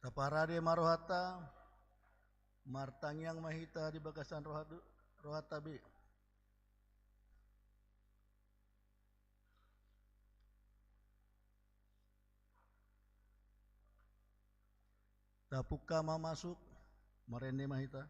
Taparade marohata, martangyang mahita di bagasan rohatabi. Tapuka mamasuk, marende mahita.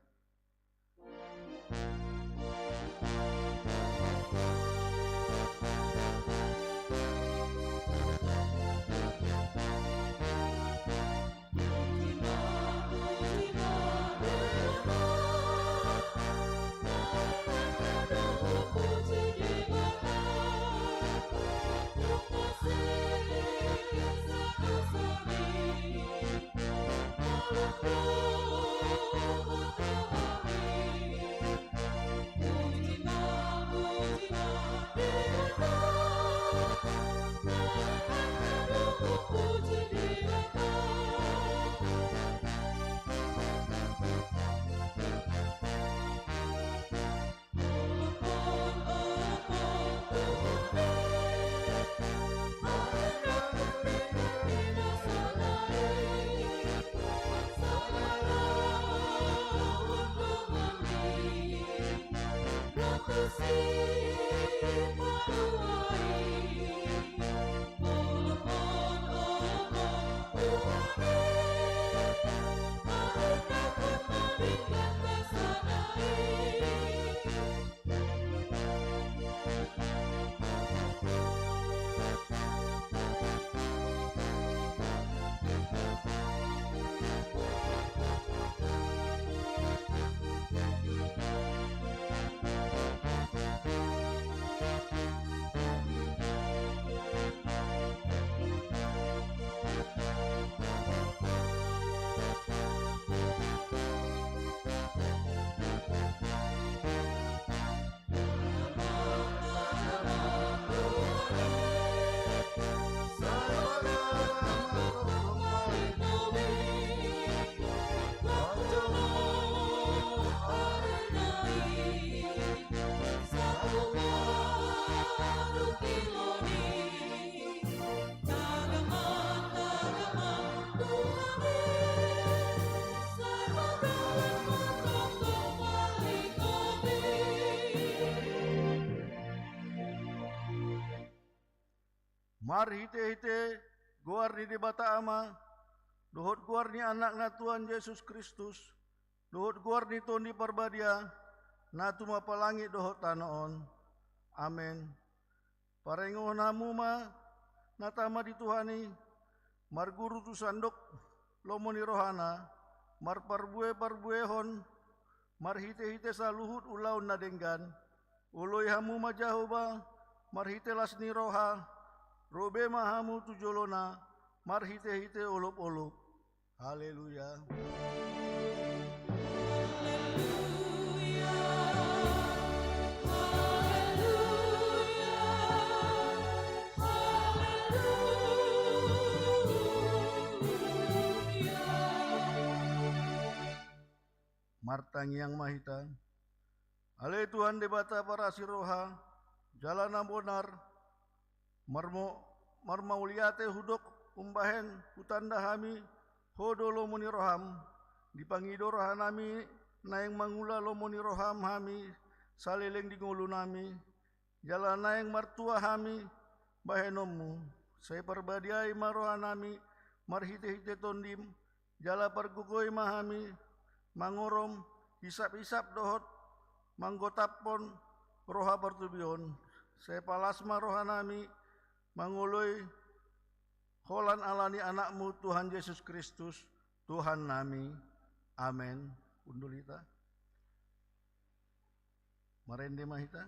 Mar hite-hite guar di bata ama, dohot guar ni anak na Tuhan Yesus Kristus, dohot guar ni Tuhan di parbadia, na tumapalangi dohot tanoon. Amen. Parengo namu ma, natama di Tuhani, mar guru tu sandok, lomo ni rohana, mar parbuehon, mar hite-hite sa luhut ulaun na denggan, uloy hamu ma Jahoba, mar hitelas ni roha, robe mahamu tujolona, mar hite-hite olup-olup. Haleluya. Martangyang mahita. Ale Tuhan debata para siroha, jalan bonar, marmauliate hudok umbahen hutanda hami hodolo muni roham dipangido rohanami naeng mangula lo muni roham hami saleleng di ngulu nami jalan naeng martua hami bahenomu saya perbadiai marohanami marhite-hite tondim jala pergugoi mahami mangorom hisap-hisap dohot manggotapon roha pertubion saya palasma rohanami manguloi holan alani anakmu Tuhan Yesus Kristus Tuhan nami. Amen. Undulita. Marende mahita.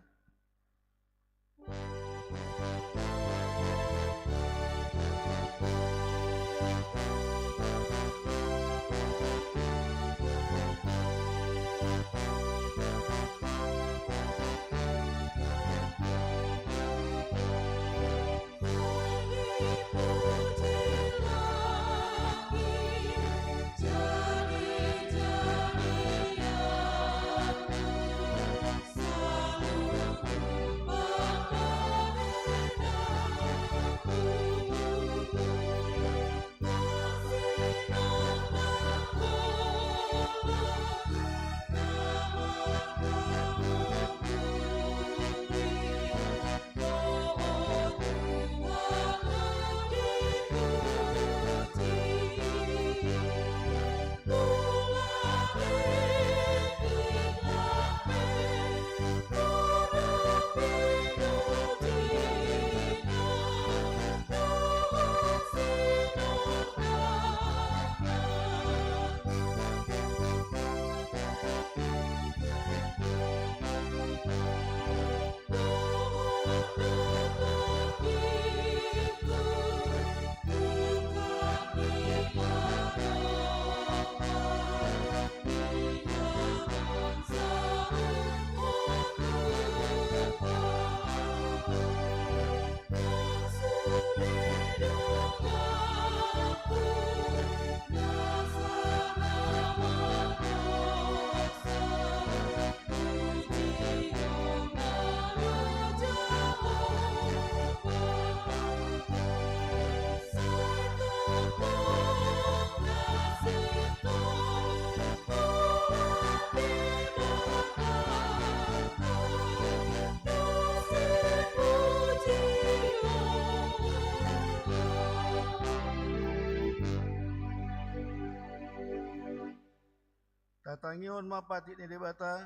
Tatangion mapatit ni debata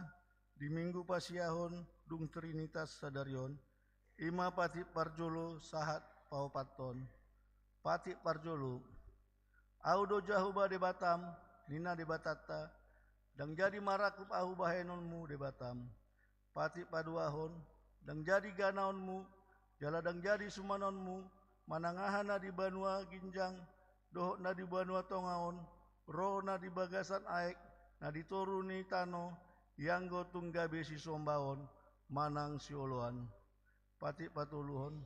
di minggu pasiahon dung trinitas sadarion ima patit parjolo sahat paupaton patit parjolo audo jahuba debatam nina debatata dan jadi marakup ahu bahenonmu debatam patit paduahon dan jadi ganaonmu jala dan jadi sumanonmu manangahana di banua ginjang dohok na di banua tongaon roh na di bagasan aek na dituruni tano yang gotung gabe si sombaon manang si oloan patik patuluhon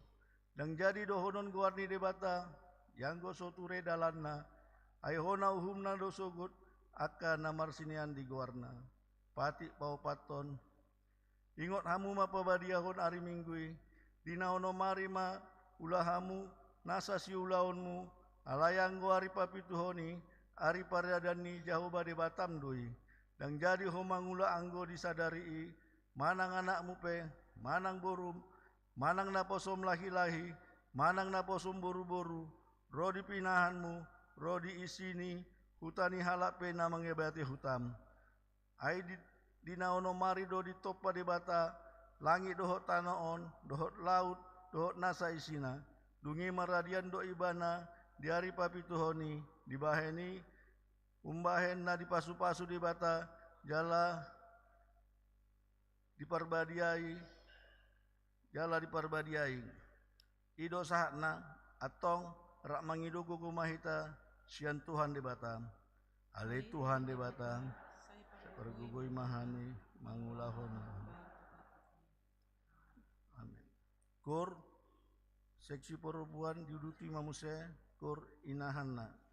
dan jadi dohonon guarni debata yang go soture dalanna aihona uhumna dosogut akka namarsinian di guarna patik paupaton ingot hamu mapabadiahon ari minggui dinaono marima ulahamu nasa si ulaonmu alayang go ari papituhoni ari paradani jahuba de batam doi dan jadi homangula anggo disadari manang anakmu pe manang borum manang naposom lahi-lahi manang naposom boru-boru ro di pinahanmu ro di isini hutani halak pe na mengebati hutam ai dinaono mari do di topa de bata langit dohot tanaon dohot laut dohot nasa isina dungi maradian do ibana di hari papituhoni dibaheni umbahen na dipasu-pasu di bata jala diparbadiai ido sahatna atong rak mangidugu kumahita sian Tuhan di bata ale Tuhan di bata pergugui mahani mangulahona amin kur seksi perempuan diuduti mamuse kur inahanna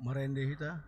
Merende hita.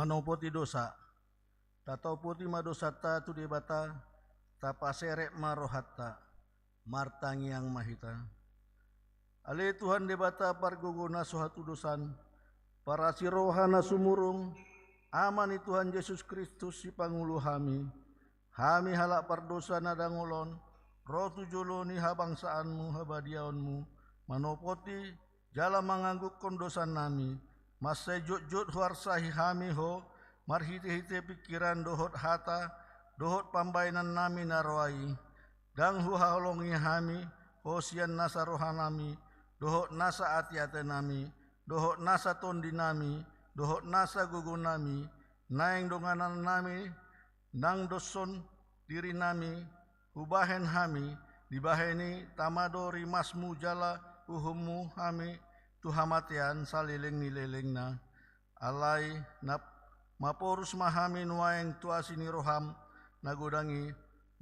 Manopoti dosa, tatau poti madosata tu debata, tapaserek marohatta, martangi yang mahita. Ale Tuhan debata pargogona sohatu dosan, para sirohana sumurung, amani Tuhan Yesus Kristus si pangulu hami halak pardosa nadangolon, roh tujoloni habangsaanmu habadiaonmu, manopoti jala mangangguk kondosan nami, masai jut huarsahi hami ho, marhite-hite pikiran dohot hata, dohot pambainan nami narwai, dang huhaolongi hami, hosian nasa rohanami, dohot nasa ati-ate nami, dohot nasa tondi nami, dohot nasa gugun nami, naeng donganan nami, nang doson diri nami, hubahen hami, dibaheni tamadori masmu jala uhummu hami, tuhamatian saliling nilelengna, alai nap maporus mahami nuaeng tuasini roham, nagodangi,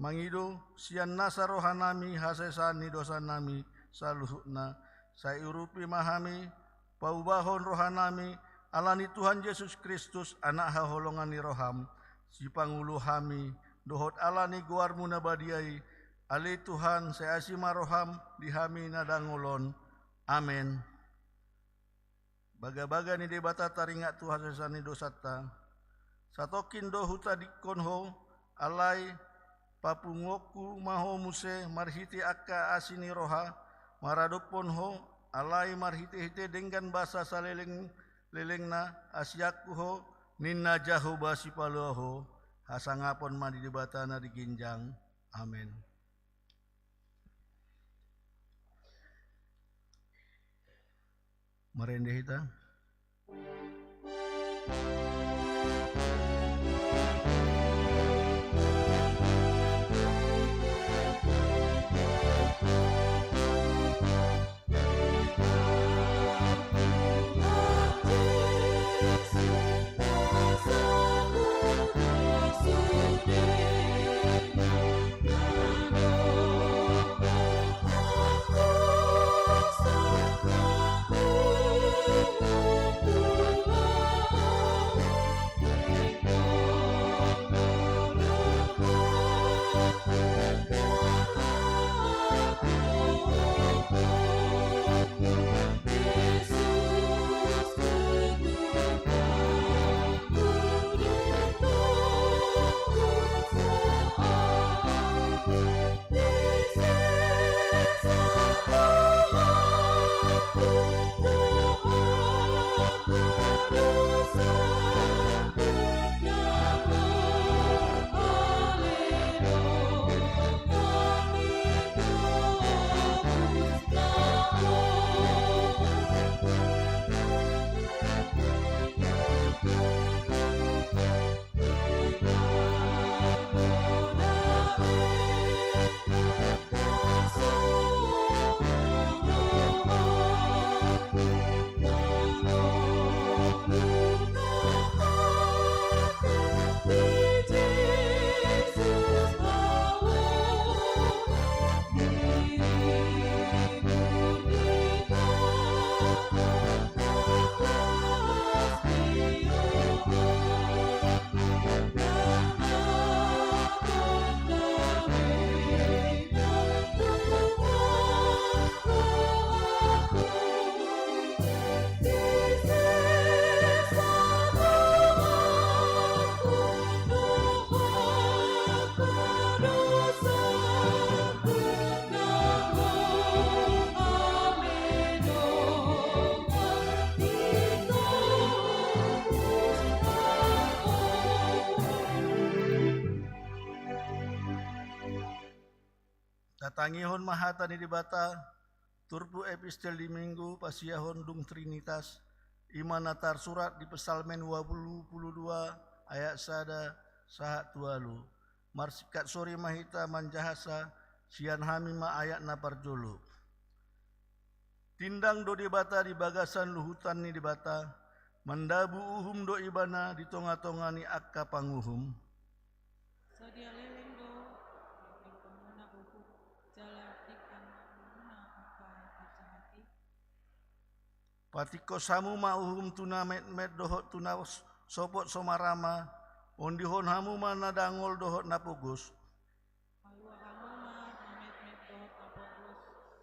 mangido sian nasa rohanami hasesani dosa nami, saluhukna, sayurupi mahami, paubahon rohanami, alani Tuhan Yesus Kristus anak haholongani roham, si pangulu hami, dohot alani guarmu nabadiai, ali Tuhan seasima roham dihami nadangolon, amin. Baga-baga ni debata taringat Tuhan sesani dosata, satokin dohu tadikon ho, alai papungoku maho muse marhiti akka asini roha, maradopon ho, alai marhite-hite dengan basa saleleng-lelengna asyaku ho, ninna jaho basi paluho, hasangapon madi debatana diginjang, amin. Merende hita. Tatangihon mahata ni dibata, turpu epistel di minggu pasiahon dung trinitas, imanatar surat di pesalmen 22 ayat sada sahat tualu. Marsikat sore mahita manjahasa, sian hamima ayat na parjolo. Tindang do dibata di bagasan luhutan ni dibata, mandabu uhum do ibana di tonga-tonga ni akka panguhum. Sadia leleng do di pemuna uhum jala ikan muna apa hati. Patiko samu ma uhum tuna met dohot tuna sopot somarama, ondihon hamu mana dangol dohot napugus. Palua hamu ma met dohot napogus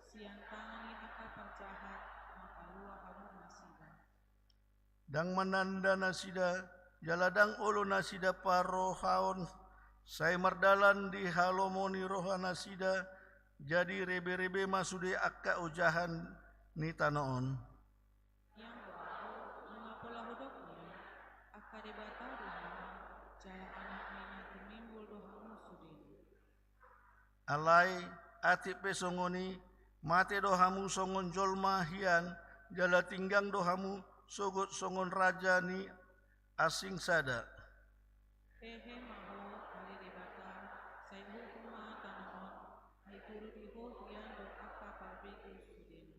sian tangani aka perjahat mapalua hamu masida. Dang mananda nasida, jaladang olo nasida parohaon, saya mardalan di halomoni roha nasida, jadi rebe-rebe masude akka ujahan ni tanoon. Yang baru mengapola hudoknya, aka dibata dunia, jala anak mina timimbul dohamu sudin. Alai atip pesongoni, mate dohamu songon jolma hian, jala tinggang dohamu sogot songon raja ni asing sada. Pehe maho kali dibata, sai hukuma tanaon, hai turu diho hian do aka palbiku sudin.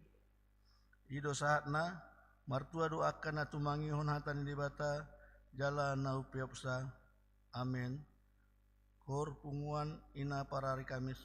Ido saatna, martua doakan na tumangihon hatan dibata, jala na upiapsa. Amin. Kor punguan ina parari Kamis.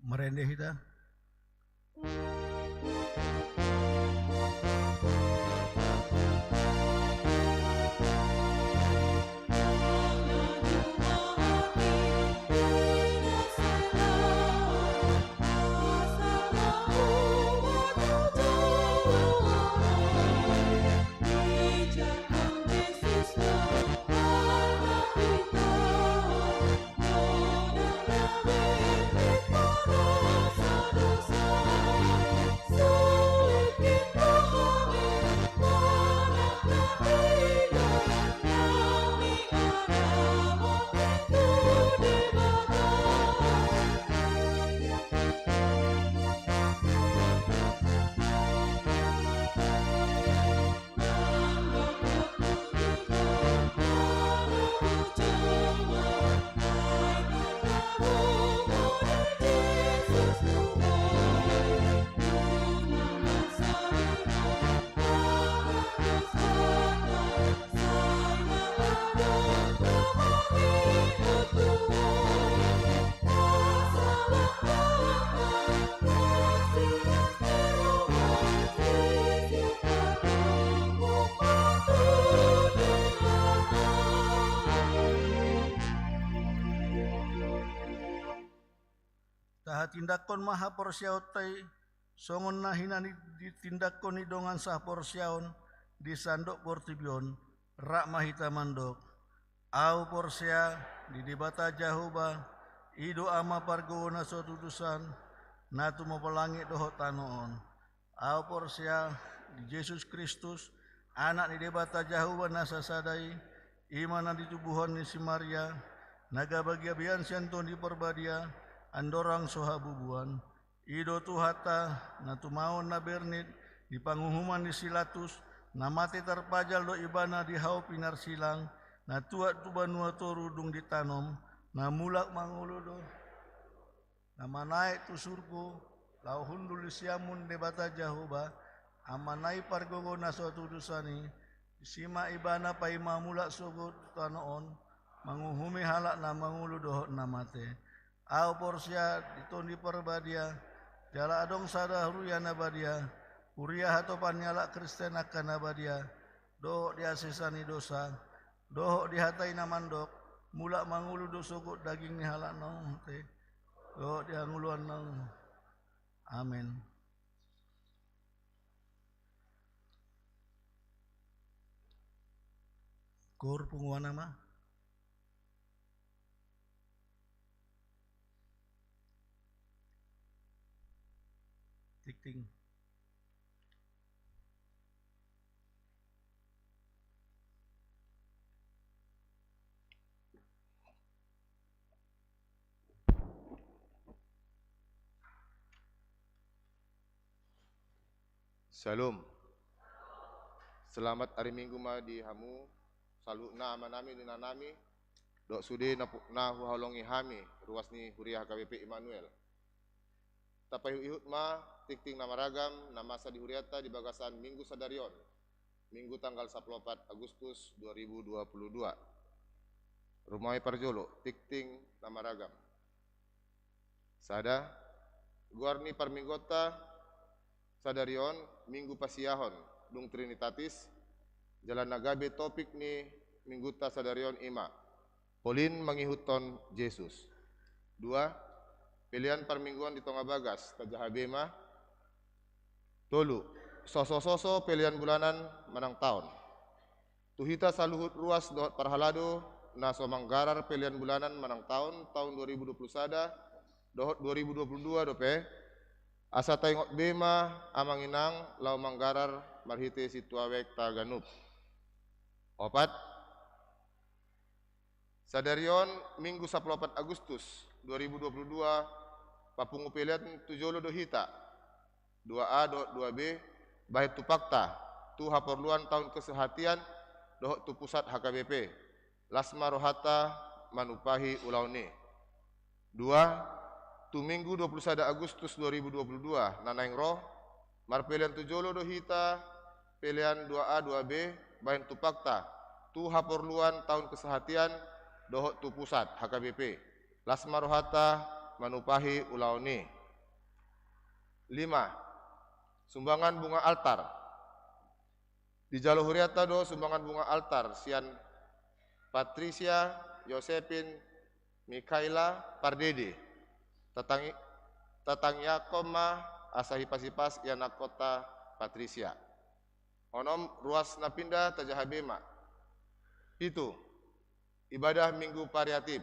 Merendeh kita. Taha tindakon maha porsiautai songon nahina ditindakon idongan sah porsiaon di sandok portibion rak mahita mandok au porsia di dibata jahuba ido ama pargona sotudusan natu mapalangit dohot tanoon au porsia di Yesus Kristus anak di debata jahuba nasa sadai imana di tubuhon ni si Maria naga bagiabian sianton di perbadia andorang sohabubuan ido tuhata na tumaon na bernit di panguhuman di silatus na mati terpajal do ibana di hau pinar silang na tuat tu banua torudung ditanom na mulak mangulu do na manaik tu surku lau hundul siamun debata jahuba amanai pargogo na suatu dusani sima ibana paima mulak sugut tanoon manguhumi halak na mangulu dohot na mate au porsia ditondi perbadia jala adong sada ruyana badia Uriah atau panyala Kristen akan abadia dohok diasesani dosa dohok dihatai namandok mulak mangulu dosogot daging ni halak nong te dohok dihanguluan nong amin. Kur punguan nama ting. Shalom. Selamat hari Minggu ma di hamu. Salut na amanami di nanami. Dok sude na huhalongi hami ruas ni Huriah KBP Immanuel. Tapai ihut ma tik-tik nama ragam nama masa di Huriata di bagasan Minggu Sadarion. Minggu tanggal 14 Agustus 2022. Rumai Parjolo tik-tik nama ragam. Sada Guarni Parminggota Sadarion Minggu Pasiahon Dung Trinitatis Jalan Nagabe topik ni Mingguta Sadarion Ima Polin Mangihuton Yesus. 2. Pilihan permingguan di Tonga Bagas Tajahabema. Tolu Soso-soso pilihan bulanan menang tahun. Tuhita saluhut ruas dohot parhalado naso manggarar pilihan bulanan menang tahun 2020 sada dohot 2022 dope. Asa tengok bema amanginang lau manggarar marhite situawek taganup. 4. Sadarion Minggu 14 Agustus 2022 papungu pilihan tujolo dohita 2A dohot 2B baik tu fakta tu haperluan tahun kesehatian dohot tu pusat HKBP Lasma Rohata Manupahi Ulauni. 2. Tu Minggu 21 Agustus 2022 Nanaing Roh Marpelian Tujolo Dohita Pilihan 2A 2B Bain tu fakta Tu haporluan tahun kesehatian Dohot tu pusat HKBP Lasma Rohata Manupahi Ulauni. 5. Sumbangan bunga altar. Di Jalur Huriata do sumbangan bunga altar sian Patricia, Josephine, Mikaela, Pardede. Tatang Yakoma, Asahi Pasipas, Yana Kota, Patricia. Onom ruas napinda tajahabema. Itu ibadah Minggu Pariatif.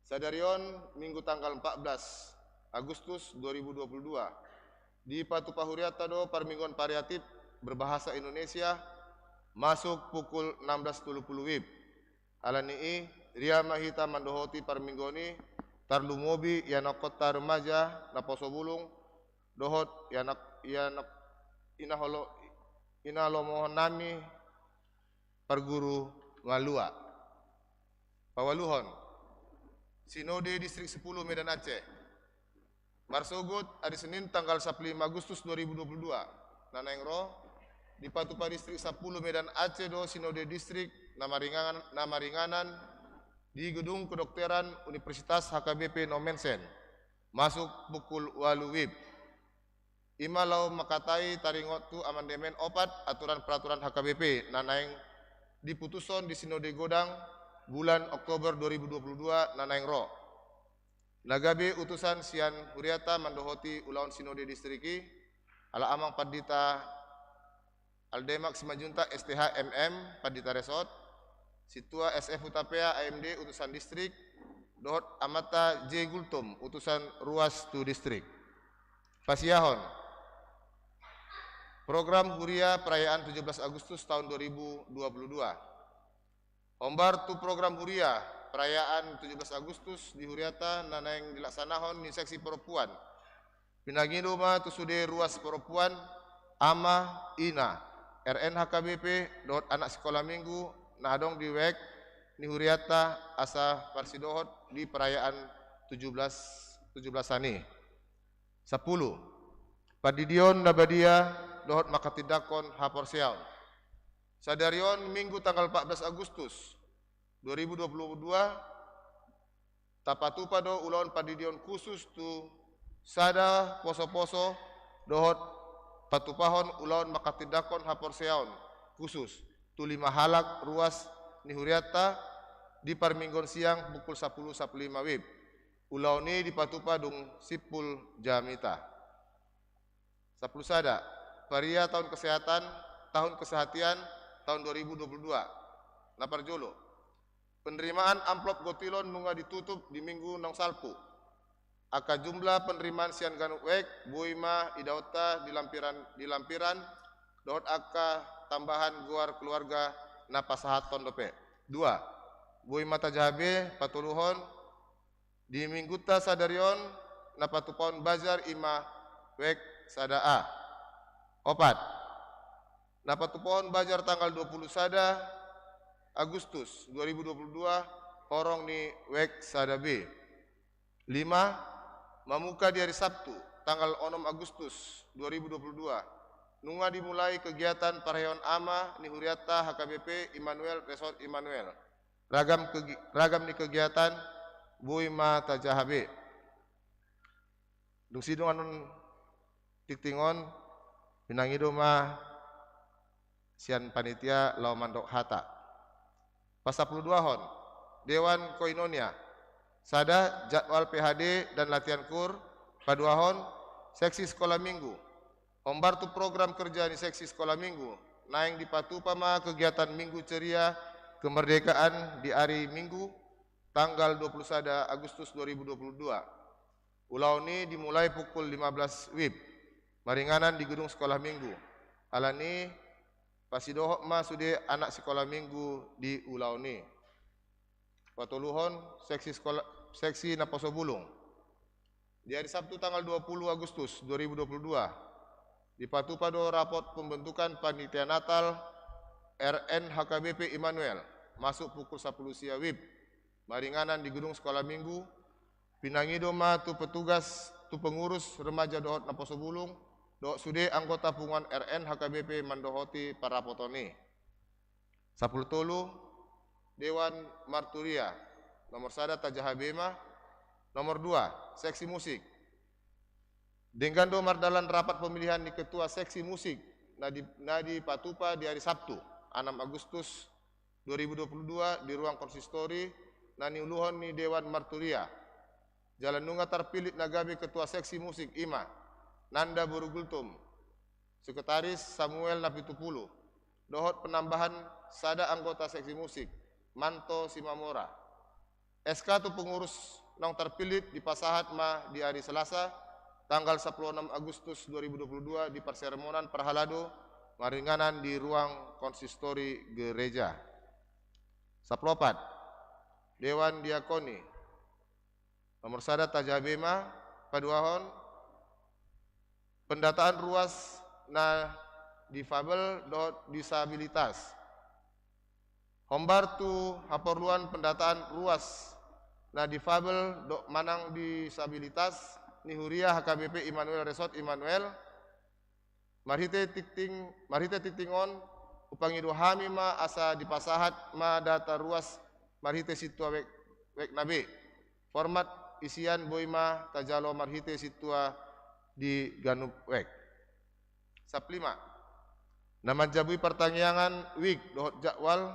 Sadarion Minggu tanggal 14 Agustus 2022 di Patupa Huriata do Parminggon Pariatif berbahasa Indonesia masuk pukul 16.30 WIB. Alani Ria Mahita Mandohoti Parminggoni Tarlumobi Yana Kota Remaja Naposo Bulung Dohot Yana Inalomohonami Perguru Ngalua. Pawaluhon Sinode Distrik 10 Medan Aceh. Marsogut hari Senin tanggal 15 Agustus 2022. Nanengro di Patupa Distrik 10 Medan Aceh do Sinode Distrik nama ringanan di Gedung Kedokteran Universitas HKBP Nomensen. Masuk pukul 8 WIB. Imalau makatai taringotu amandemen opat aturan peraturan HKBP nanaeng diputuson di Sinode Godang bulan Oktober 2022 nanaeng ro. Nagabe utusan sian Huriata Mandohoti Ulaon Sinode Distriki ala amang Padita Aldemak Simajunta STH MM Padita Resort Situa SF Utapea AMD utusan distrik Dohot Amata J Gultom utusan Ruas Tu Distrik. Pasiahon Program Huria Perayaan 17 Agustus tahun 2022. Ombar tu program Huria Perayaan 17 Agustus di Huriata nanaeng dilaksanahon di seksi perempuan. Pinangido ma tu sude ruas perempuan ama ina RNHKBP dohot anak sekolah minggu nadong di WEK ni Huriata asa parsidohot di perayaan 17 ani. 10. Padidion Nabadia dohot makatidakon haporsiaun. Sadarion Minggu tanggal 14 Agustus 2022 tapatupa do ulaon padidion khusus tu sada poso-poso dohot patupahon ulaon makatidakon haporsiaun khusus tu 5 halak ruas ni Huriata di Parminggon siang pukul 10.15 WIB. Ulaon ni dipatupa dung Sipul Jamita. 10 sada Paria tahun kesehatan tahun kesehatian tahun 2022. Naparjolo. Penerimaan amplop gotilon nunga ditutup di Minggu nong salpu. Aka jumlah penerimaan sian ganuk wek buima idauta di lampiran dohot aka tambahan guar keluarga napasahaton dope. 2. Buima tajabe patuluhon di Minggu ta sadarion napatupon bazar ima wek sadaa. 4. Napatupon bazar tanggal 20 sada Agustus 2022 horong ni wek sada B. 5. Mamuka di hari Sabtu tanggal 6 Agustus 2022 nunga dimulai kegiatan Parayon Ama ni Huriata HKBP Immanuel Resort Immanuel. Ragam ni kegiatan buima tajahabe. Dung sidung anun tiktingon pinangido ma sian panitia lau mandok hata. Pas 12 hon Dewan Koinonia sada jadwal PHD dan latihan kur paduahon seksi sekolah minggu. Ombar tu program kerja di seksi sekolah minggu naing dipatupa ma kegiatan minggu ceria kemerdekaan di hari Minggu tanggal 21 Agustus 2022. Ulau ini dimulai pukul 15 WIB. Maringanan di gedung sekolah minggu. Alani pasidohok ma sude anak sekolah minggu di ulau ini. Patuluhon seksi Naposo Bulung. Di hari Sabtu tanggal 20 Agustus 2022 dipatupado rapot pembentukan panitia Natal RNHKBP Immanuel masuk pukul 10 sia WIB. Maringanan di gedung sekolah minggu. Pinangido ma tu petugas tu pengurus remaja dohot Naposo Bulung dohot sude anggota punguan RNHKBP Mandohoti Parapotoni. 10 tolu Dewan Marturia. Nomor sada Tajahabema. Nomor 2 seksi musik. Dengan mardalan rapat pemilihan di Ketua Seksi Musik Nadi Patupa di hari Sabtu 6 Agustus 2022 di ruang konsistori Nani Uluhon ni Dewan Marturia. Jalan Nunga terpilih Nagabe Ketua Seksi Musik IMA Nanda Burugultum, Sekretaris Samuel Napitupulu. Dohot penambahan sada anggota seksi musik Manto Simamora. SK tu pengurus nong terpilih di Pasahat Ma di hari Selasa tanggal 16 Agustus 2022 di Perseremonan Perhalado Maringanan di ruang konsistori gereja. Saplopat Dewan Diakoni nomor sada Tajabema Paduahon pendataan ruas na difabel dot disabilitas. Hombar tu haporluan pendataan ruas na difabel dok manang disabilitas ni Huria HKBP Immanuel Resort Immanuel marhite titingon upangi dohami ma asa dipasahat ma data ruas marhite situa wek nabe format isian boima tajalo marhite situa di Ganup wek. Saplima nama jabui pertanyaan wik dohot jakwal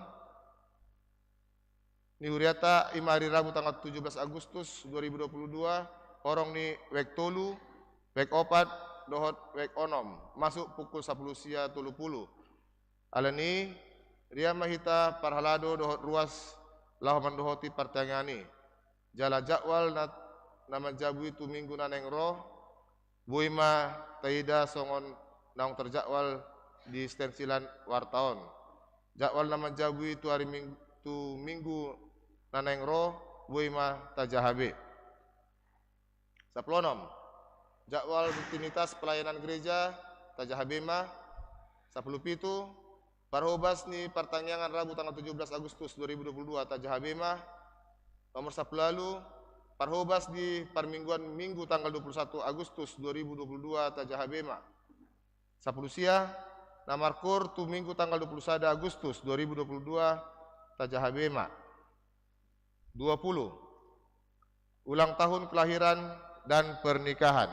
ni huriata ima hari Rabu tanggal 17 Agustus 2022 horong ni wek tolu wek opat dohot wek onom masuk pukul 10 sia 30 alani ria mahita parhalado dohot ruas lahoman dohoti pertanyaan jala jakwal nama jabui tu minggu naneng roh buima taida songon naung terjakwal di stensilan wartaon. Jakwal nama jabui itu hari minggu naneng roh buima tajahabe. Saplonom jakwal rutinitas pelayanan gereja tajahabema 10 pitu parhobas ni pertanyaan Rabu tanggal 17 Agustus 2022 tajahabema nomor 10 lalu parhobas di permingguan minggu tanggal 21 Agustus 2022 tajahabema 10 sia namar kur tu minggu tanggal 21 Agustus 2022 tajahabema 20 ulang tahun kelahiran dan pernikahan.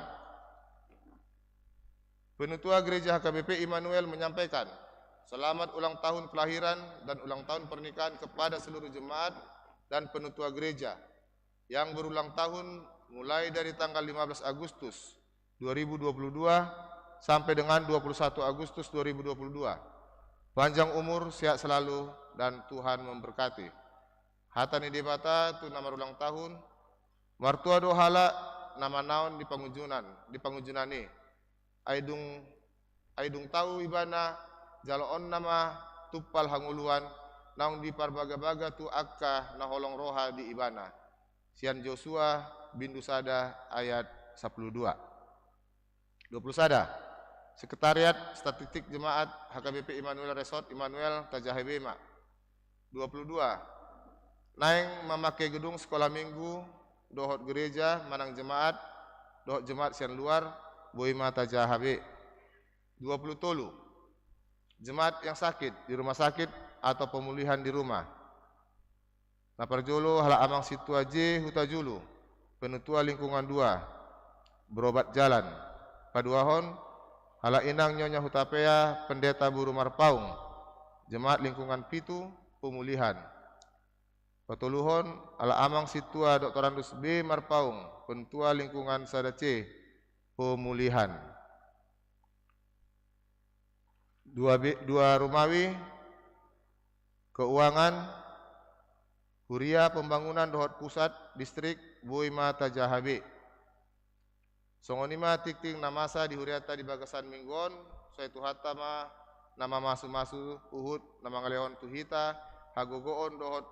Penutua Gereja HKBP Immanuel menyampaikan selamat ulang tahun kelahiran dan ulang tahun pernikahan kepada seluruh jemaat dan penutua gereja yang berulang tahun mulai dari tanggal 15 Agustus 2022 sampai dengan 21 Agustus 2022. Panjang umur, sehat selalu, dan Tuhan memberkati. Hatani debata tu nama ulang tahun. Martua dohala nama naon di pengunjunani. Aidung tahu ibana jaloon nama tupal hanguluan naung di parbaga-baga tu akka naholong roha di ibana. Sian Joshua bindu sada ayat 12. 20 sada. Sekretariat Statistik Jemaat HKBP Immanuel Resort Immanuel Tajahebema 22 naeng memakai gedung sekolah minggu dohot gereja manang jemaat dohot jemaat sian luar boima Tajahabe 20 tolu jemaat yang sakit di rumah sakit atau pemulihan di rumah naparjolo hala amang situaje hutajulu penutua lingkungan 2 berobat jalan paduahon hala inang nyonya hutapea pendeta buru marpaung jemaat lingkungan pitu pemulihan patuluhon ala amang situa Dr. Andus B marpaung pentua lingkungan sadace pemulihan 2 Rumawi keuangan Huria pembangunan dohot pusat distrik Boima Tajahabe songonima tikting namasa di huriata di bagasan minggon saya tuhata ma nama masu uhud nama ngaleon tuhita hagogoon dohot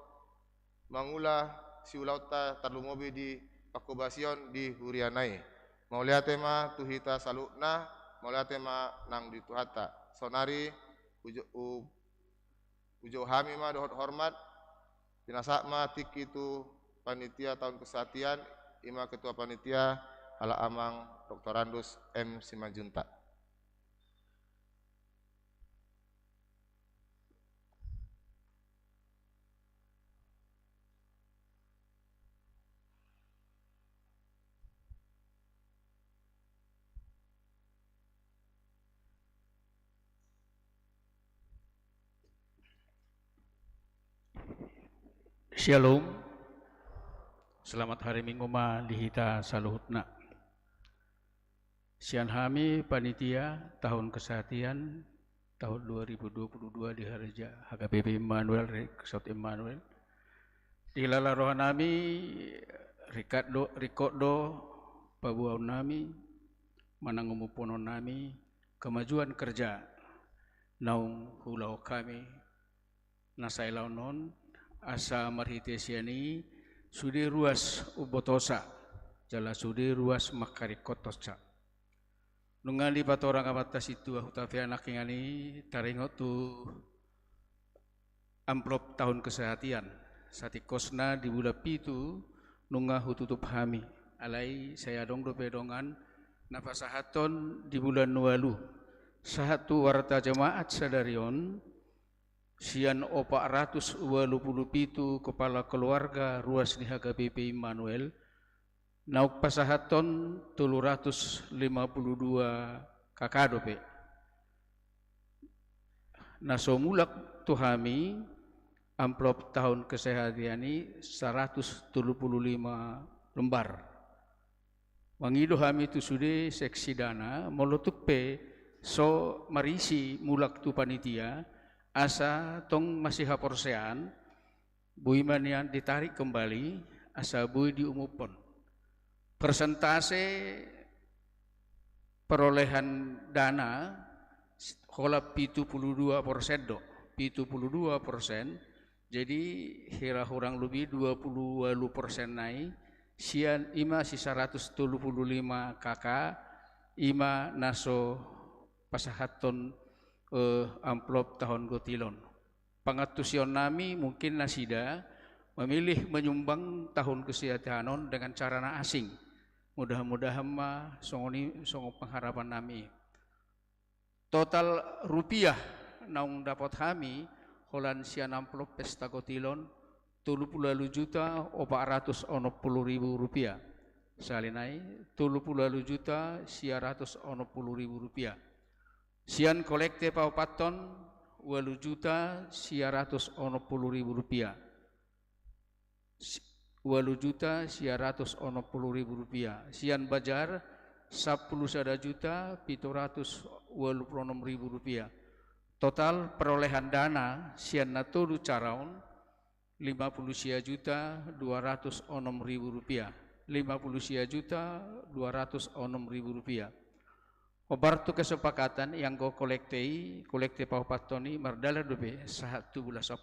mangula siulauta tarlumobi di pakobasion di hurianai mauliate ma tuhita salukna mauliate ma nang di tuhata sonari ujo hami ma dohot hormat pinasak ma tik itu panitia tahun kesatian ima ketua panitia ala amang Dr. Andus M. Simajunta. Shalom, selamat hari Minggu ma lihita saluhutna. Sian hami panitia tahun kesehatian tahun 2022 di Harja HKBP Immanuel, Resort Immanuel. Di lala rohan nami Rikoddo pabuaun nami manangumupunon nami kemajuan kerja naung hulau kami nasailaw non asa marhitesiani sudi ruas ubotosa jala sudi ruas makarikotosa nungali patorang abatas itu ahutafia nakingani taringot tu amplop tahun kesehatian satikosna di bulan pitu nunga hututup hami alai saya dong do pedongan nafasahaton di bulan nualu sahatu warta jemaat sadarion sian 427 kepala keluarga ruas ni HKBP Immanuel nauk pasahaton 352 kakadope nasomulak tuhami amplop tahun kesehatan ini 135 lembar. Wangido hami tu sude seksi dana molotuk pe so marisi mulak tu panitia asa tong masih haporsean buiman yang ditarik kembali asa bui diumupon. Persentase perolehan dana kolap 72% do 72%. Jadi hira kurang lebih 20% naik sian ima si 135 kakak ima naso pasahaton amplop tahun gotilon. Pangatusion nami mungkin nasida memilih menyumbang tahun kesehatanon dengan cara na asing. Mudah-mudahan ma songo pengharapan nami. Total rupiah naung dapat kami holan sian amplop pesta gotilon 30.460.000 rupiah. Salinai 30.460.000 rupiah. Sian kolekte paupaton 8.660.000 rupiah. 8.660.000 rupiah. Sian bajar 10.726.000 rupiah. Total perolehan dana sian natulu caraun 50.206.000 rupiah. 50.206.000 rupiah. Obartu kesepakatan yang go kolekte paupatoni mardala dobe 1 bulan 10.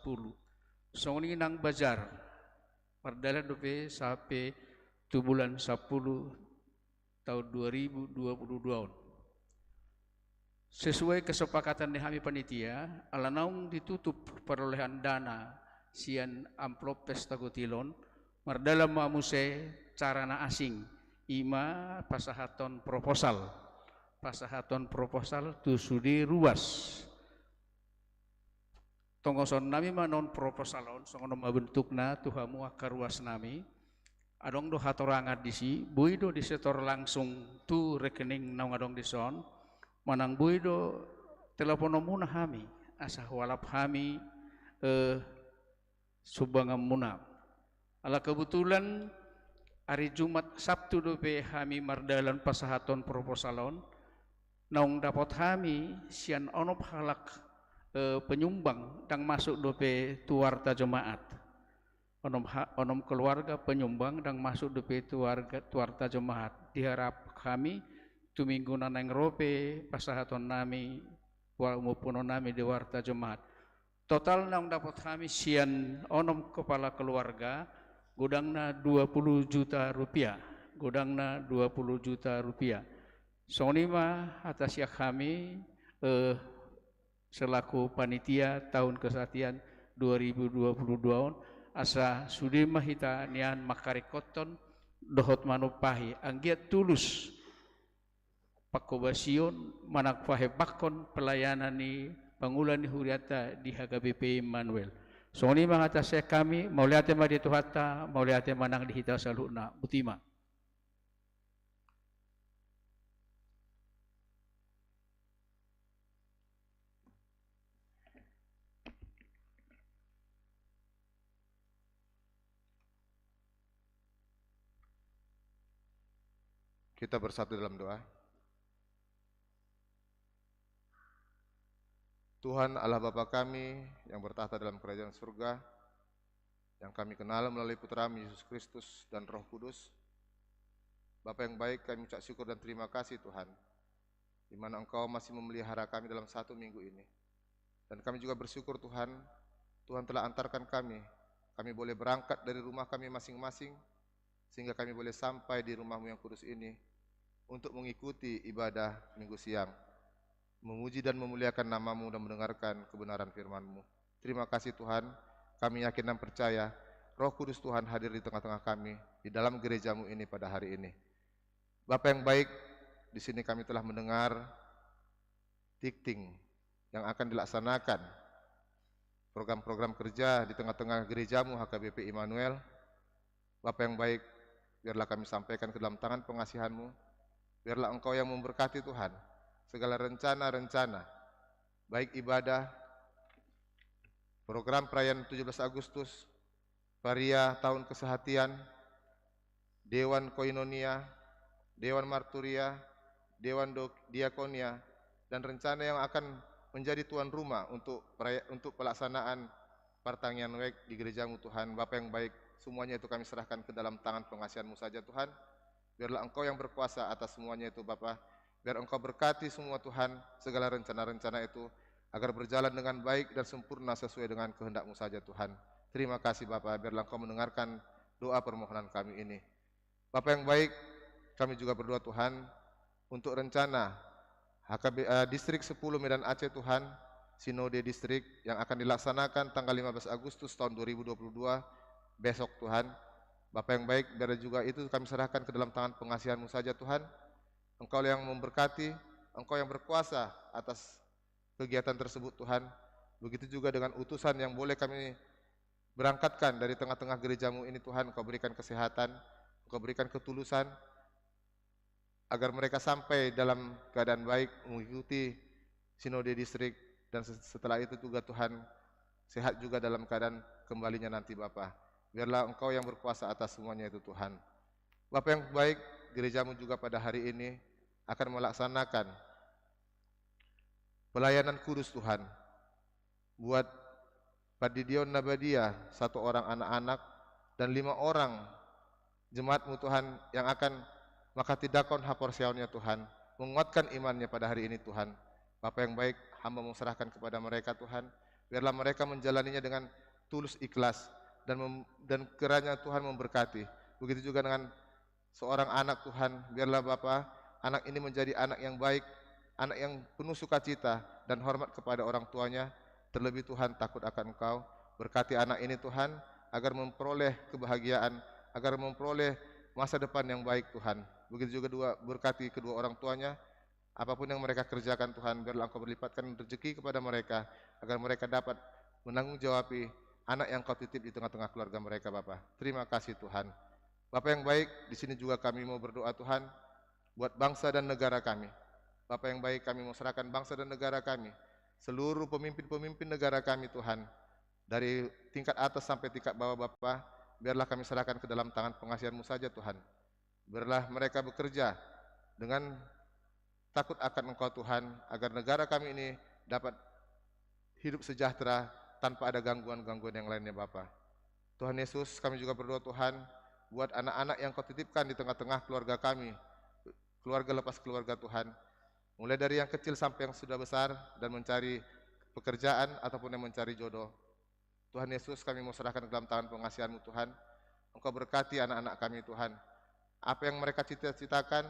Songni nang bazar mardala dobe sampai 2 bulan 10 tahun 2022. Sesuai kesepakatan di kami panitia, alanaung ditutup perolehan dana sian amplop pesta gotilon mardala mamuse carana asing ima pasahaton proposal tu sudi ruas tongoson nami manon proposalon songono mabentukna tuhamu akaruas nami adong do hatorangat disi buido disetor langsung tu rekening naung adong dison manang buido telepono muna hami asa walap hami subangam muna ala kebetulan hari Jumat Sabtu dope hami mardalan pasahaton proposalon naung dapat hami sian onop halak penyumbang dang masuk dope tuarta jemaat onom keluarga penyumbang dang masuk dope tuarta jemaat diharap kami tu minggu nanang rope pasahaton nami maupun nami di warta jemaat total naung dapat kami sian onom kepala keluarga godangna 20 juta rupiah godangna 20 juta rupiah sonima atas ya kami selaku panitia tahun kesehatan 2022 asa sudi mahita nian makarikoton dohot manupahi anggiat tulus pakobasion manak bakon pelayanan ni pangulan ni huriata di HKBP Immanuel. Soni mengatasnya kami mau lihat tema di tuhata mau lihat manang di hita saluna butima. Kita bersatu dalam doa. Tuhan Allah Bapa kami yang bertahta dalam kerajaan surga, yang kami kenal melalui Putra-Mu Yesus Kristus dan Roh Kudus. Bapa yang baik, kami ucap syukur dan terima kasih Tuhan, di mana Engkau masih memelihara kami dalam 1 minggu ini. Dan kami juga bersyukur Tuhan, Tuhan telah antarkan kami boleh berangkat dari rumah kami masing-masing, sehingga kami boleh sampai di rumah-Mu yang kudus ini, untuk mengikuti ibadah minggu siang, memuji dan memuliakan nama-Mu dan mendengarkan kebenaran firman-Mu. Terima kasih Tuhan, kami yakin dan percaya, Roh Kudus Tuhan hadir di tengah-tengah kami, di dalam gereja-Mu ini pada hari ini. Bapa yang baik, di sini kami telah mendengar dikting yang akan dilaksanakan, program-program kerja di tengah-tengah gereja-Mu HKBP Immanuel. Bapa yang baik, biarlah kami sampaikan ke dalam tangan pengasihan-Mu. Biarlah Engkau yang memberkati Tuhan, segala rencana-rencana, baik ibadah, program perayaan 17 Agustus, Varia Tahun Kesehatian, Dewan Koinonia, Dewan Marturia, Dewan Diakonia, dan rencana yang akan menjadi tuan rumah untuk pelaksanaan Pertanian Week di gereja-Mu Tuhan. Bapa yang baik, semuanya itu kami serahkan ke dalam tangan pengasihan-Mu saja Tuhan. Biarlah Engkau yang berkuasa atas semuanya itu Bapa. Biar Engkau berkati semua Tuhan, segala rencana-rencana itu, agar berjalan dengan baik dan sempurna sesuai dengan kehendak-Mu saja Tuhan. Terima kasih Bapa, biarlah Engkau mendengarkan doa permohonan kami ini. Bapa yang baik, kami juga berdoa Tuhan, untuk rencana Distrik 10 Medan Aceh Tuhan, Sinode Distrik yang akan dilaksanakan tanggal 15 Agustus tahun 2022, besok Tuhan. Bapa yang baik, biar juga itu kami serahkan ke dalam tangan pengasihan-Mu saja Tuhan. Engkau yang memberkati, Engkau yang berkuasa atas kegiatan tersebut Tuhan. Begitu juga dengan utusan yang boleh kami berangkatkan dari tengah-tengah gereja-Mu ini Tuhan. Engkau berikan kesehatan, Engkau berikan ketulusan, agar mereka sampai dalam keadaan baik mengikuti Sinode Distrik, dan setelah itu juga Tuhan sehat juga dalam keadaan kembalinya nanti Bapa. Biarlah Engkau yang berkuasa atas semuanya itu Tuhan. Bapa yang baik, gereja-Mu juga pada hari ini akan melaksanakan pelayanan kudus Tuhan. Buat Padidion Nabadia, 1 orang anak-anak, dan 5 orang jemaat-Mu Tuhan yang akan Makati Dakon Haporsiaunnya Tuhan, menguatkan imannya pada hari ini Tuhan. Bapa yang baik, hamba menserahkan kepada mereka Tuhan. Biarlah mereka menjalaninya dengan tulus ikhlas, dan kiranya Tuhan memberkati. Begitu juga dengan seorang anak Tuhan, biarlah Bapa, anak ini menjadi anak yang baik, anak yang penuh sukacita dan hormat kepada orang tuanya. Terlebih Tuhan takut akan Engkau. Berkati anak ini Tuhan, agar memperoleh kebahagiaan, agar memperoleh masa depan yang baik Tuhan. Begitu juga berkati kedua orang tuanya, apapun yang mereka kerjakan Tuhan, biarlah Engkau berlipatkan rezeki kepada mereka, agar mereka dapat menanggung-jawabi anak yang Kau titip di tengah-tengah keluarga mereka Bapa. Terima kasih Tuhan. Bapa yang baik, di sini juga kami mau berdoa Tuhan, buat bangsa dan negara kami. Bapa yang baik, kami mau serahkan bangsa dan negara kami, seluruh pemimpin-pemimpin negara kami Tuhan, dari tingkat atas sampai tingkat bawah Bapa, biarlah kami serahkan ke dalam tangan pengasihan-Mu saja Tuhan. Biarlah mereka bekerja dengan takut akan Engkau Tuhan, agar negara kami ini dapat hidup sejahtera tanpa ada gangguan-gangguan yang lainnya Bapa. Tuhan Yesus, kami juga berdoa Tuhan, buat anak-anak yang Kau titipkan di tengah-tengah keluarga kami, keluarga lepas keluarga Tuhan, mulai dari yang kecil sampai yang sudah besar dan mencari pekerjaan ataupun yang mencari jodoh. Tuhan Yesus, kami mau serahkan ke dalam tangan pengasihan-Mu Tuhan. Engkau berkati anak-anak kami Tuhan. Apa yang mereka cita-citakan,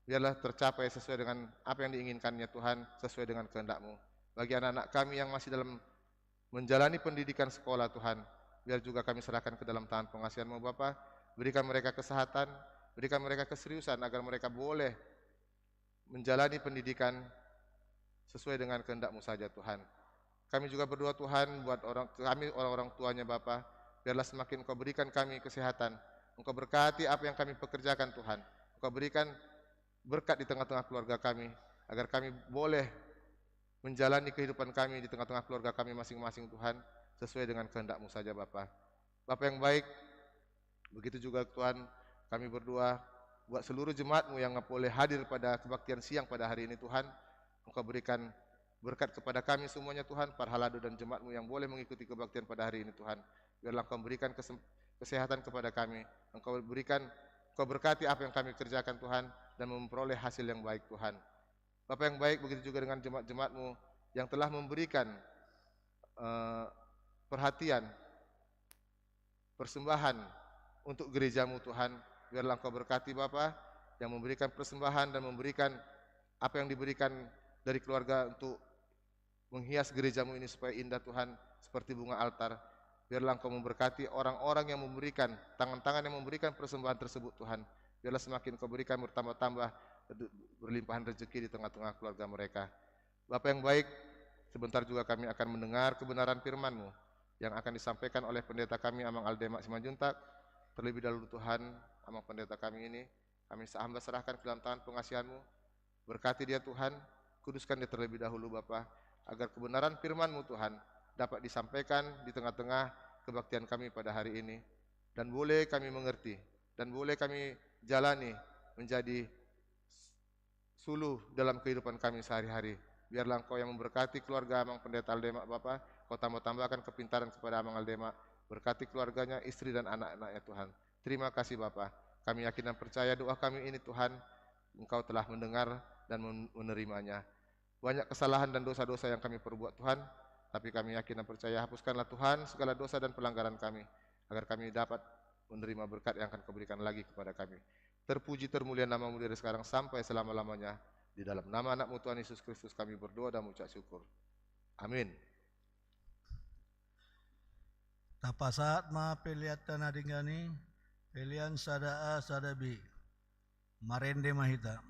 biarlah tercapai sesuai dengan apa yang diinginkannya Tuhan, sesuai dengan kehendak-Mu. Bagi anak-anak kami yang masih dalam menjalani pendidikan sekolah Tuhan, biar juga kami serahkan ke dalam tangan pengasihan-Mu Bapa. Berikan mereka kesehatan, berikan mereka keseriusan, agar mereka boleh menjalani pendidikan sesuai dengan kehendak-Mu saja Tuhan. Kami juga berdoa Tuhan buat orang-orang tuanya Bapa, biarlah semakin Engkau berikan kami kesehatan, Engkau berkati apa yang kami pekerjakan Tuhan, Engkau berikan berkat di tengah-tengah keluarga kami, agar kami boleh menjalani kehidupan kami di tengah-tengah keluarga kami masing-masing Tuhan, sesuai dengan kehendak-Mu saja Bapa. Bapa yang baik, begitu juga Tuhan, kami berdoa buat seluruh jemaat-Mu yang boleh hadir pada kebaktian siang pada hari ini Tuhan. Engkau berikan berkat kepada kami semuanya Tuhan, para halado dan jemaat-Mu yang boleh mengikuti kebaktian pada hari ini Tuhan. Biarlah Engkau berikan kesehatan kepada kami. Engkau berkati apa yang kami kerjakan Tuhan dan memperoleh hasil yang baik Tuhan. Bapa yang baik, begitu juga dengan jemaat-jemaat-Mu yang telah memberikan perhatian, persembahan untuk gereja-Mu Tuhan. Biarlah Engkau berkati Bapa yang memberikan persembahan dan memberikan apa yang diberikan dari keluarga untuk menghias gereja-Mu ini supaya indah Tuhan, seperti bunga altar. Biarlah Engkau memberkati orang-orang yang memberikan, tangan-tangan yang memberikan persembahan tersebut Tuhan. Biarlah semakin Engkau berikan bertambah-tambah berlimpahan rezeki di tengah-tengah keluarga mereka. Bapa yang baik, sebentar juga kami akan mendengar kebenaran firman-Mu yang akan disampaikan oleh pendeta kami Amang Aldemak Simanjuntak. Terlebih dahulu Tuhan, Amang pendeta kami ini, kami hamba serahkan ke dalam tangan pengasihan-Mu. Berkati dia Tuhan, kuduskan dia terlebih dahulu Bapa, agar kebenaran firman-Mu Tuhan dapat disampaikan di tengah-tengah kebaktian kami pada hari ini, dan boleh kami mengerti, dan boleh kami jalani menjadi suluh dalam kehidupan kami sehari-hari. Biarlah Engkau yang memberkati keluarga Amang Pendeta Aldemak Bapa, Kau tambahkan kepintaran kepada Amang Aldemak, berkati keluarganya, istri dan anak-anaknya Tuhan. Terima kasih Bapa, kami yakin dan percaya doa kami ini Tuhan, Engkau telah mendengar dan menerimanya. Banyak kesalahan dan dosa-dosa yang kami perbuat Tuhan, tapi kami yakin dan percaya, hapuskanlah Tuhan segala dosa dan pelanggaran kami, agar kami dapat menerima berkat yang akan Kau berikan lagi kepada kami. Terpuji termulia nama-Mu dari sekarang sampai selama-lamanya. Di dalam nama anak-Mu Tuhan Yesus Kristus kami berdoa dan mengucap syukur. Amin. Tapasaat ma peliatan adingani, pelian sada A sada B. Marende mahita.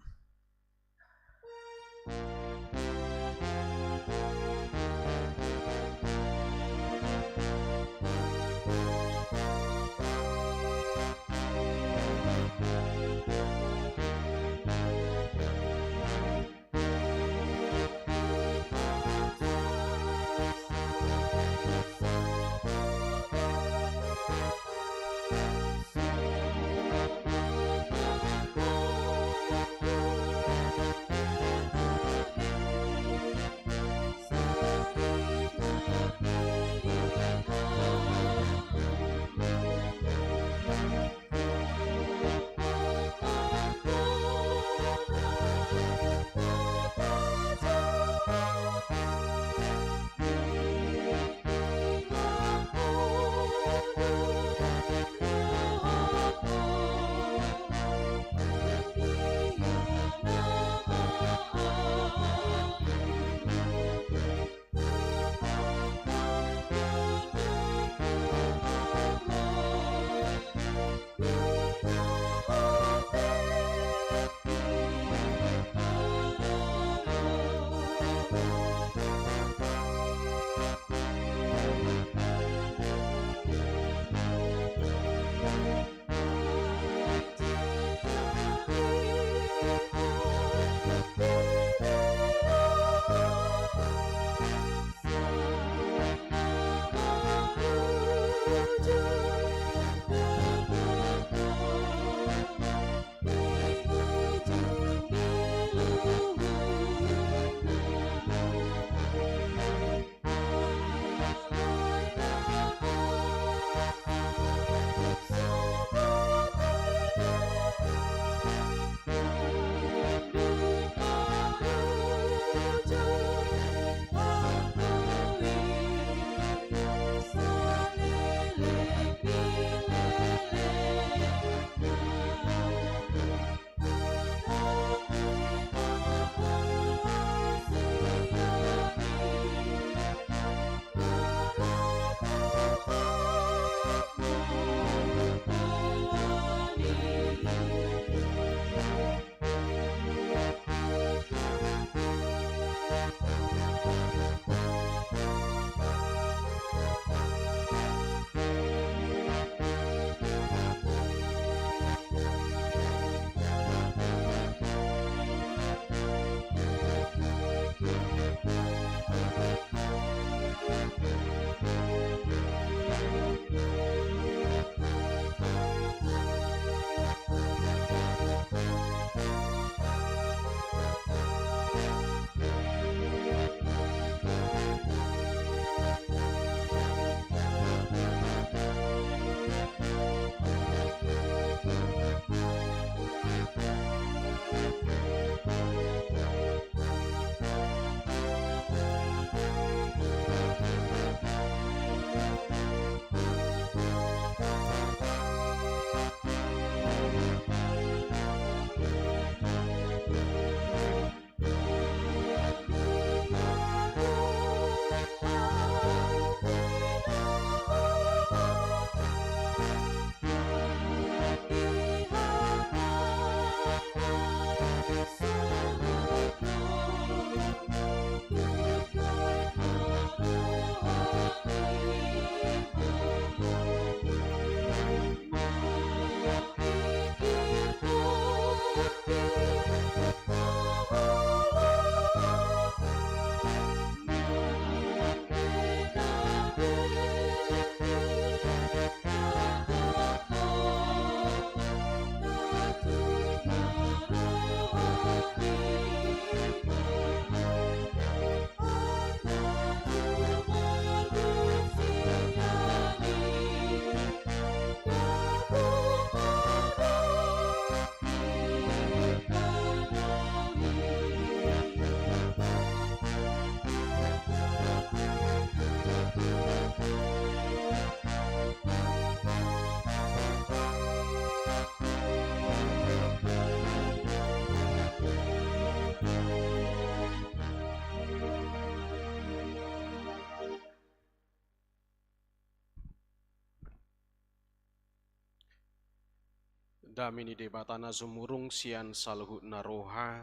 damini debatana sumurung sian saluhut naroha,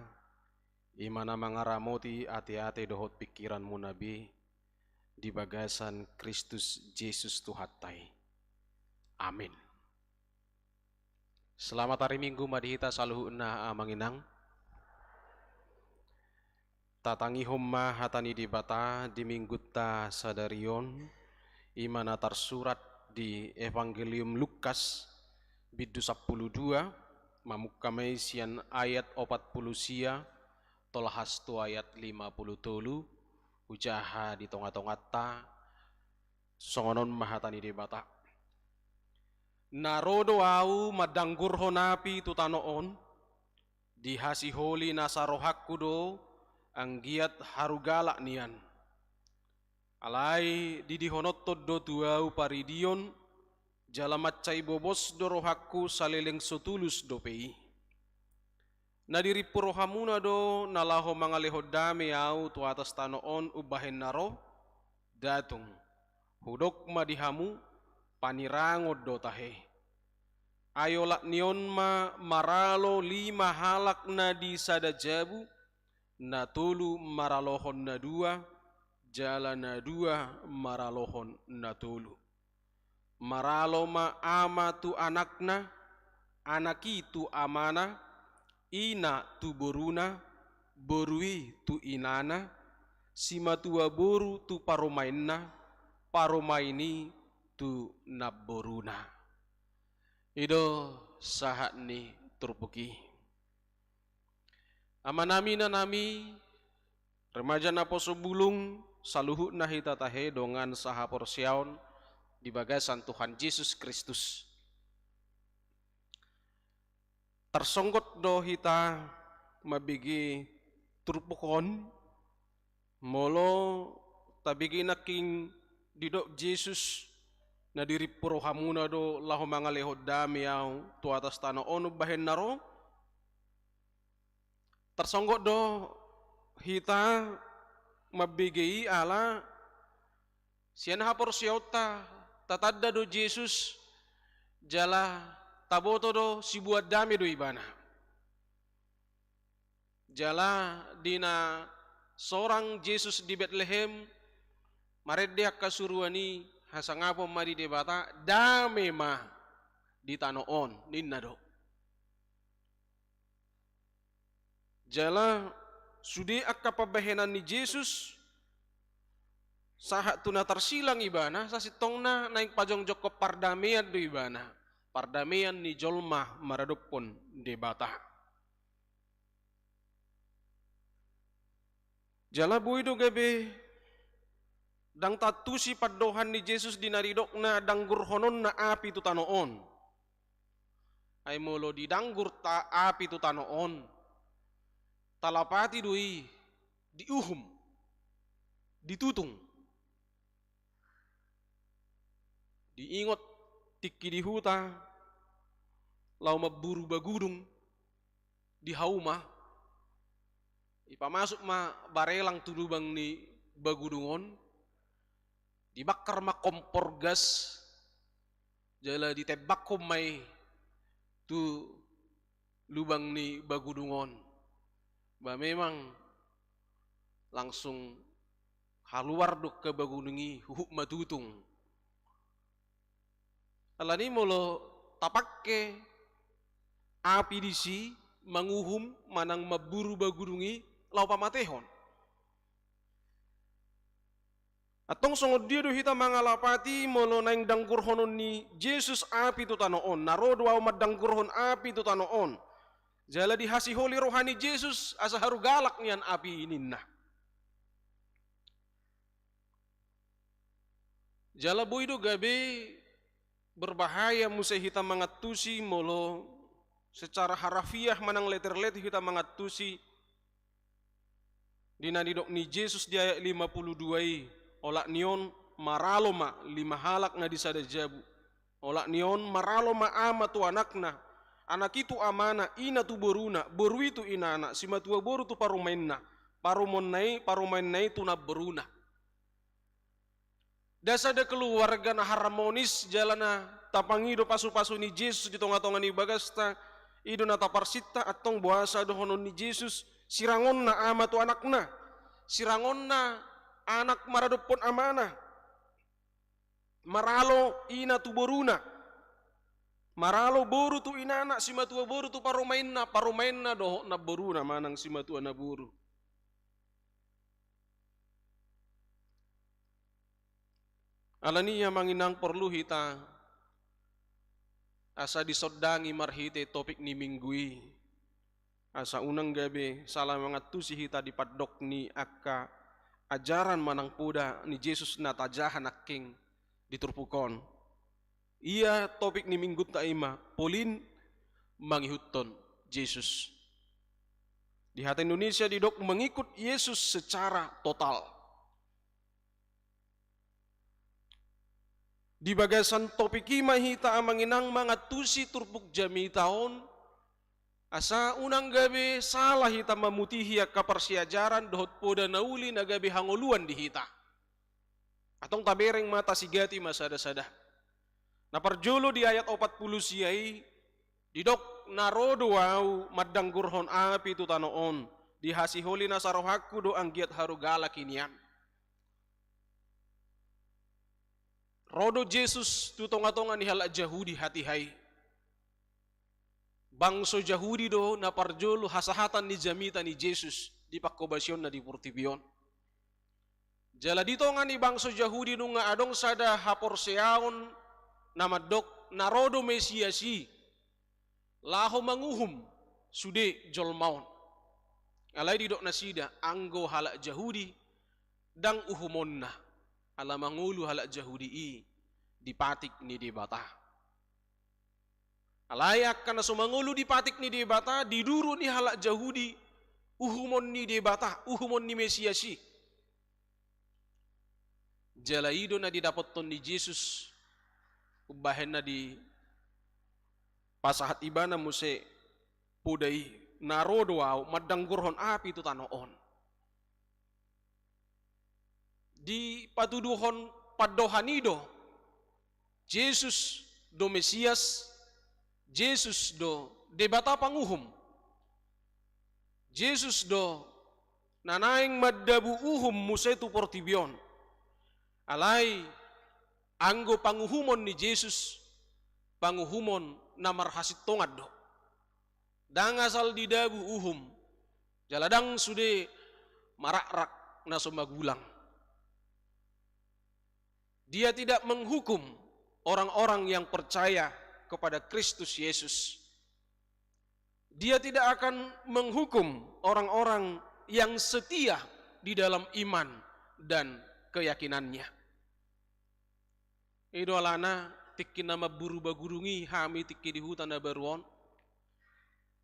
imana mangaramoti ate-ate dohot pikiranmu nabi, di bagasan Kristus Yesus Tuhatai. Amin. Selamat hari Minggu madihita saluhut na amanginang. Tatangi homma hatani debata di minggutta sadarion, imana tersurat di Evangelium Lukas bidu 12 mamukamai sian ayat 40 sia tolhas tu ayat 50 tolu ujaha di tonga-tongata songonon mahatani debata narodo au madanggur honapi tutanoon dihasi holi nasarohakku do anggiat harugalak nian alai didihonotto do tuau paridion jalamat cai bobos dorohakku saleleng sotulus dopei. Nadiri purohamuna do nalaho mangaleho dame au tu atas tanoon ubahen naro datung. Hudok madihamu panirangod do tahe. Ayolak nion ma maralo 5 halak na di sadajabu na tulu maralohon na 2 jala na 2 maralohon na tulu. Maralo ma ama tu anakna, anaki tu amana, ina tu boruna, borui tu inana, sima tua boru tu paromainna, paromaini tu naboruna. Ido sahat ni turpuki. Amanami na nami, remaja na poso bulung, saluhut na hitatahe dongan saha porsiaon, di bagasan Tuhan Yesus Kristus. Tersonggot do hita mabigi turpukon molo tabigi naking didok Yesus na diri purohamuna do laho mangaleho dami au tu atas tanah onu bahen naro. Tersonggot do hita mabigi ala sian hapor siota tatadda do Yesus jala taboto do sibuat dami do ibana. Jala dina seorang Yesus di Bethlehem mareddeak kasuruani hasangapo mari debata dame ma di tanoon ninna do. Jala sudi akka pabahenan ni Yesus sahat tuna tersilang ibana sasitongna naik pajong joko pardamian do ibana pardamian ni jolma maradopon debata jala buido gabe dang tatusi padohan ni Yesus dinaridokna danggur honon na api tu tanoon ay molo didanggur ta api tu tanoon talapati doi diuhum ditutung diingot tiki di huta lau maburu bagudung di hauma ipamasuk ma barelang tudubang ni bagudungon dibakar ma kompor gas jala ditebak komay tu lubang ni bagudungon ba memang langsung haluar dok ke bagudungi huhuk matutung. Alani molo tapakke api disi manguhum manang maburu bagudungi lau pamatehon. Atong songod dia do hita mangalapati molo naing danggur honon ni Yesus api tu tanoon narodo au madanggur hon api tu tanoon. Jala dihasi holi rohani Yesus asa haru galak nian api ininna. Jala boido gabe berbahaya musa hita mangatusi molo secara harafiah manang letter-letter hita mangatusi dinadidok ni Yesus di ayat 52 olak nion maralo ma 5 halak na disada jabu olak nion maralo ma ama tu anakna anak itu amana ina tu boruna boru itu inana sima tua boru tu parumainna parumain nai tu na beruna Dasada keluarga na harmonis jalana tapangido pasu-pasu ni Jesus di tonga-tonga ni bagasta ido na taparsita atong buasa dohonon ni Jesus sirangon na ama tu anak na sirangon na anak maradopon amana maralo ina tu boruna maralo boru tu inana si matua boru tu parumain na doho na boruna manang si matua na boru. Alania manginang perlu hita asa disodangi marhite topik ni minggui asa unang gabi salah mangatusi hita di padok ni akka ajaran manang puda ni Jesus na tajahan aking diturpukon. Ia topik ni minggu taima polin mangihuton Jesus. Di hati Indonesia didok mengikut Yesus secara total. Di bagasan topik ima hita manginang mangatusi turpuk jami tahun asa unang gabi salah hita memutihi akka persiajaran dohot poda nauli na gabi hangoluan di hita. Atong tabereng mata sigati masada-sada. Na parjolo di ayat 40 siyai didok narodo wau madanggurhon api tu tanoon dihasiholi na sarohaku do anggiat harugala kinian. Rodo Jesus tu tonga-tonga ni halak Jahudi hati hai. Bangso Jahudi do na parjolo hasahatan ni jamita ni Jesus di pakobasyon na di Purtibion. Jala dito nga ni bangso Jahudi nung nga adong sada haporseaon na madok narodo Mesiasi laho manguhum sude jolmaon. Alay didok na sida anggo halak Jahudi dang uhumon na. Ala mangulu halak Jahudi dipatik ni debata. Alayak kana sumangulu dipatik ni debata diduru ni halak Jahudi uhumon ni debata, uhumon ni Mesiasi. Jalaido na didapoton ni Jesus ubahen na di pasahat iba na muse pudai narodo wow madanggurhon api tu tanoon. Di patuduhon padohanido Jesus do Mesias, Jesus do debata panguhum, Jesus do nanaing maddabu uhum musetu portibion. Alay anggo panguhumon ni Jesus panguhumon na marhasit tongad do. Dangasal didabu uhum jaladang sude marakrak na sumagulang. Dia tidak menghukum orang-orang yang percaya kepada Kristus Yesus. Dia tidak akan menghukum orang-orang yang setia di dalam iman dan keyakinannya. Idolana tikki nama buru bagurungi hami tikki di hutan baruon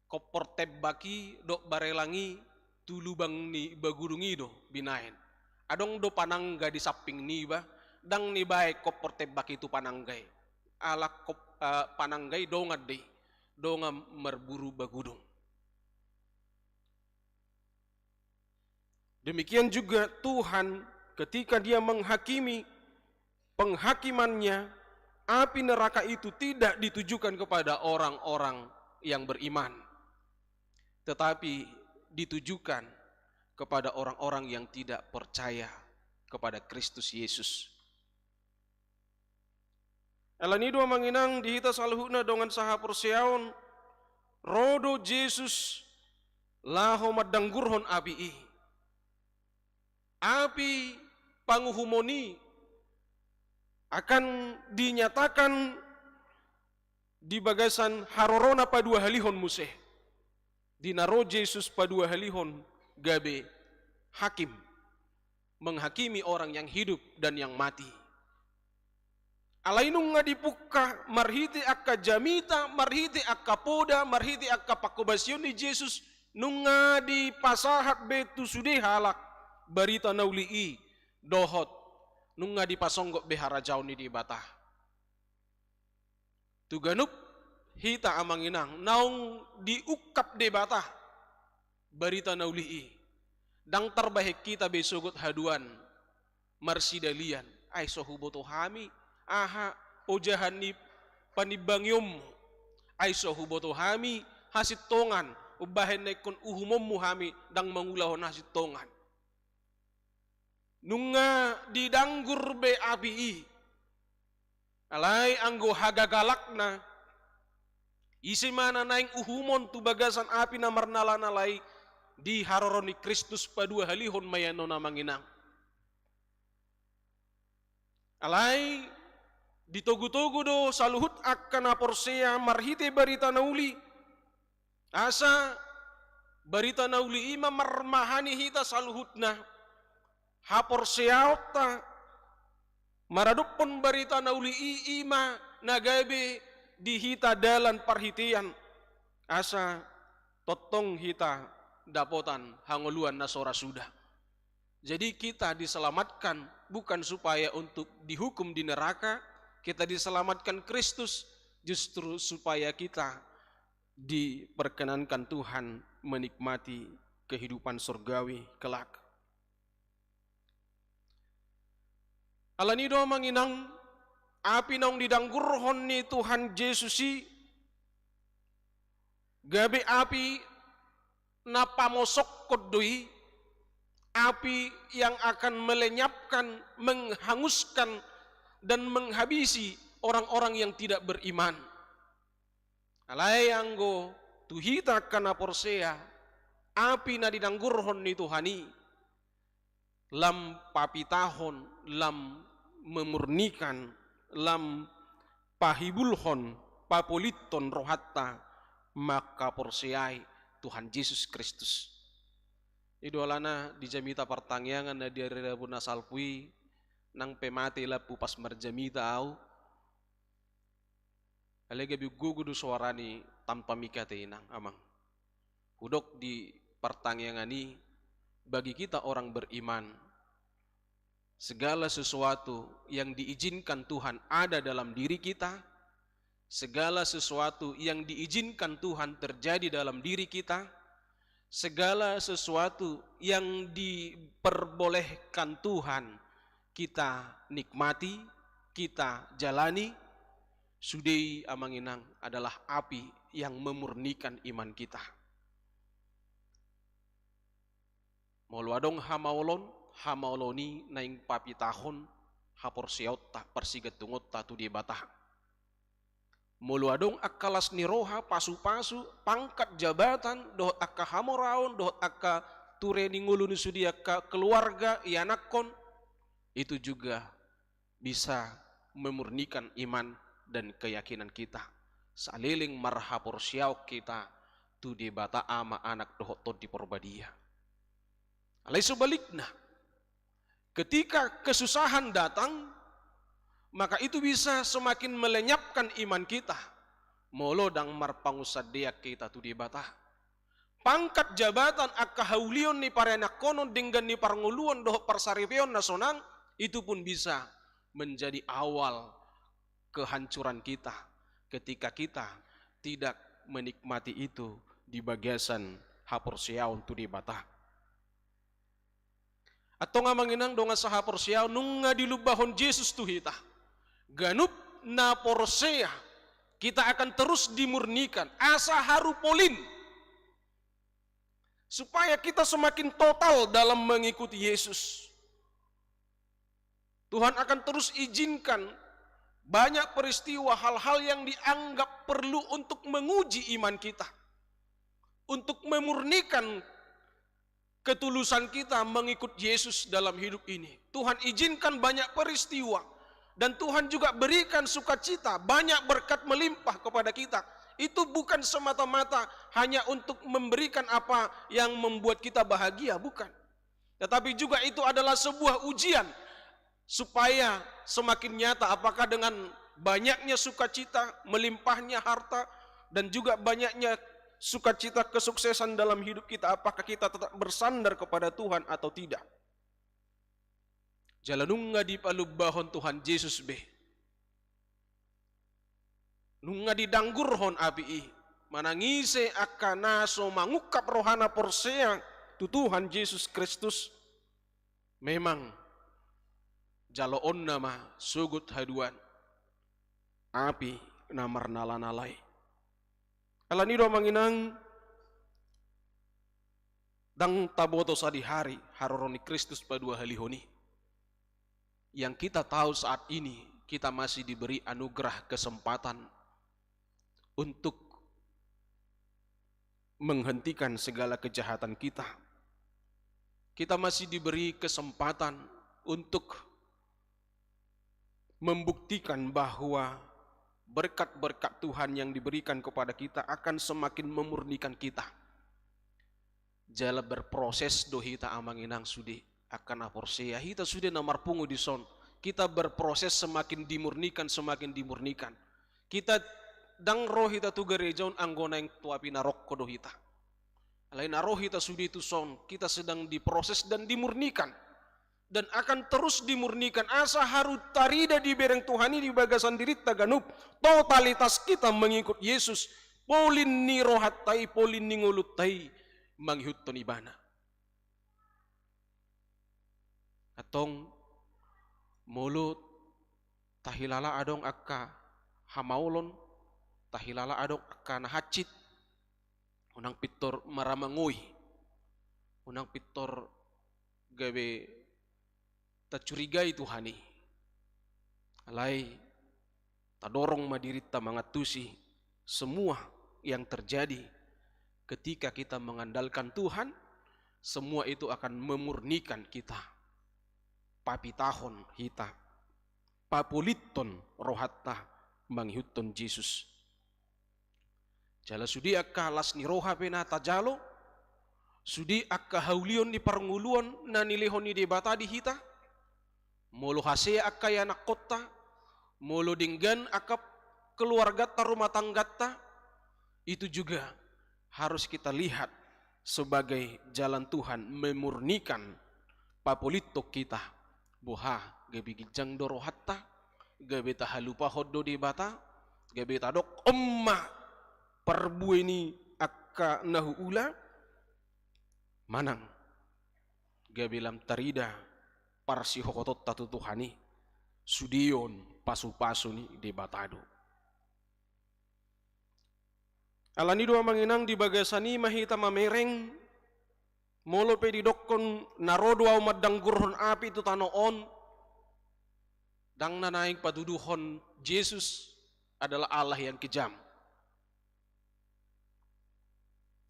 kopor tebbaki dok barelangi tulubang ni bagurungi do binain. Adong do panangga di samping ni ba dang ni baik kopor tebbaki itu pananggay. Ala pananggay dongad di donga merburu bagudung. Demikian juga Tuhan ketika dia menghakimi penghakimannya, api neraka itu tidak ditujukan kepada orang-orang yang beriman, tetapi ditujukan kepada orang-orang yang tidak percaya kepada Kristus Yesus. Elanido manginang dihita salhuna dongan saha perseaon rodo Jesus laho madanggurhon api api panguhumoni akan dinyatakan di bagasan harorona padua halihon museh dinaro Jesus padua halihon gabe hakim menghakimi orang yang hidup dan yang mati. Alainung nga dipuka marhiti akka jamita, marhiti akka poda, marhiti akka pakobasyon ni Jesus nung nga di pasahat betu sude halak barita naulii dohot nung nga di pasonggok beharajaw ni di bata. Tuganup hita amanginang naung diukap de bata barita naulii dang tarbahek kita besugot haduan marsidalian ay sohuboto hami, aha ojahan ni panibangyom, ay sohuboto hami, hasitongan, ubahen na ikon uhumom mo hami, dang mangulahon hasitongan. Nunga didanggur be api alay anggo hagagalak na, isi mana naing uhumon tu bagasan api na marnala nalay, di haroron ni Kristus padua halihon mayano na manginang. Alay, ditogu-togu do saluhut akka na porsea marhite barita nauli, asa barita nauli ima marmahani hita saluhut na, haporseaot ta, maradupon barita nauli ima nagabe di hita dalan parhitian, asa totong hita dapotan hangoluan na sora sudah. Jadi kita diselamatkan bukan supaya untuk dihukum di neraka, kita diselamatkan Kristus justru supaya kita diperkenankan Tuhan menikmati kehidupan surgawi kelak. Alanido manginang api naung didanggurhon ni Tuhan Yesusi, gabi api na pamosok kodoi, api yang akan melenyapkan, menghanguskan dan menghabisi orang-orang yang tidak beriman. Alay anggo tuhita kana porsea api na didanggurhon ni Tuhani, lam papitahon, lam memurnikan, lam pahibulhon, papoliton rohatta, maka porseai Tuhan Yesus Kristus. Idolana dijamita pertangyangan na diarira pun nasalpui, nang pemati la pupas marjamita au, alega bigugudu suarani tanpa mikate inang amang. Hudok di pertangyangan ini, bagi kita orang beriman, segala sesuatu yang diizinkan Tuhan ada dalam diri kita, segala sesuatu yang diizinkan Tuhan terjadi dalam diri kita, segala sesuatu yang diperbolehkan Tuhan kita nikmati, kita jalani, sudei amanginang adalah api yang memurnikan iman kita. Mauluadong hamaoloni naing papitahon haporsiaut ta persigatungot ta tu di batah. Mauluadong akalas niroha pasu-pasu pangkat jabatan dohot akka hamoraon dohot akka tureni ngulun sudi akka keluarga ianakon, itu juga bisa memurnikan iman dan keyakinan kita. Saliling marhaporsiauk kita tu di bata ama anak dohot to di porbadia. Alai sebaliknya, ketika kesusahan datang, maka itu bisa semakin melenyapkan iman kita. Molodang marpangusadeak kita tu di bata. Pangkat jabatan akka haulion ni parenak konon dengan ni parnguluan doh parsaripion nasonang, itu pun bisa menjadi awal kehancuran kita ketika kita tidak menikmati itu di bagasan haporsiaun tu di bata. Atau nga manginang donga sa haporsiaun nung nga dilubahon Jesus tu hita. Ganup na porsea, kita akan terus dimurnikan, asa harupolin, supaya kita semakin total dalam mengikuti Yesus. Tuhan akan terus izinkan banyak peristiwa, hal-hal yang dianggap perlu untuk menguji iman kita, untuk memurnikan ketulusan kita mengikut Yesus dalam hidup ini. Tuhan izinkan banyak peristiwa, dan Tuhan juga berikan sukacita, banyak berkat melimpah kepada kita. Itu bukan semata-mata hanya untuk memberikan apa yang membuat kita bahagia, bukan. Tetapi juga itu adalah sebuah ujian, supaya semakin nyata apakah dengan banyaknya sukacita, melimpahnya harta, dan juga banyaknya sukacita kesuksesan dalam hidup kita, apakah kita tetap bersandar kepada Tuhan atau tidak. Jalanung nga di palubahon Tuhan Yesus be. Nung nga didanggurhon api manangise akana so mangukap rohana porsea tu Tuhan Yesus Kristus. Memang jaloon nama sugut haduan api namar nalanalai. Alani do manginang dang taboto sadi hari haroroni Kristus padua halihoni. Yang kita tahu saat ini kita masih diberi anugerah kesempatan untuk menghentikan segala kejahatan kita. Kita masih diberi kesempatan untuk membuktikan bahwa berkat-berkat Tuhan yang diberikan kepada kita akan semakin memurnikan kita. Jala berproses do hita amanginang sudi akan aporsia hita sudah namar pungu di son. Kita berproses semakin dimurnikan, semakin dimurnikan. Kita dang roh hita tu gerejaun anggona yang tuapi narok kodo hita. Lain roh hita sudi tu son, kita sedang diproses dan dimurnikan. Dan akan terus dimurnikan asa haru tarida di bereng Tuhani di bagasan diri taganup totalitas kita mengikut Yesus polin ni rohatai polin ni ngulutai manghut tonibana atong mulut tahilala adong akka hamaulon tahilala adong akka nahacit unang pitor maramangui unang pitor gawe tak curigai Tuhani. Alai tadorong madirita mangatusi semua yang terjadi ketika kita mengandalkan Tuhan, semua itu akan memurnikan kita. Papitahon hita, papuliton rohatta manghuton Yesus. Jala sudi akka las ni roha penata jalo, sudi akka haulion di parnguluan na nilihon ni debata di hita. Molo hase akka anak kota, molo dinggan akap keluarga ta rumah tangga ta, itu juga harus kita lihat sebagai jalan Tuhan memurnikan papolitok kita. Boha gabi gijang doro hatta, gabi tahalupa hoddo di bata, gabi tadok emma perbueni akka nahu ula, manang gabi lam tarida parsi hokotot tatu Tuhani sudion pasu-pasu ni debatado. Alani dua manginang di bagasani mahita mamereng molo pe didokon narodo umat danggurhon api itu tanoon dang nanaing paduduhon Yesus adalah Allah yang kejam.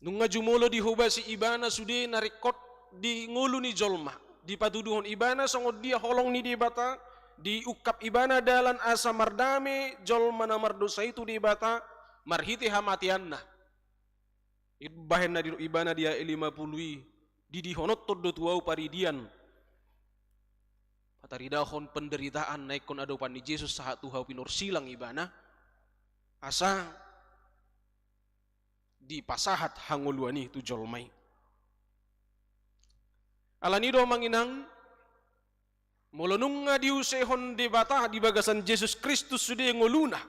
Nung ngajumolo di hubasi ibana sudi narikot di ngulu ni jolma di patuduhon ibana songod dia holong ni di bata di ukap ibana dalan asa mardame jolma namar dosa itu di bata marhiti hamatianna bahenna di ibana dia 50 di dihonot todo tuau paridian pataridahon penderitaan naikon adopan ni Yesus sahat tuhau pinur silang ibana asa di pasahat hanguluani tu jolmai. Alanido manginang molonung nga diusehon di bata di bagasan Yesus Kristus sudi ngoluna.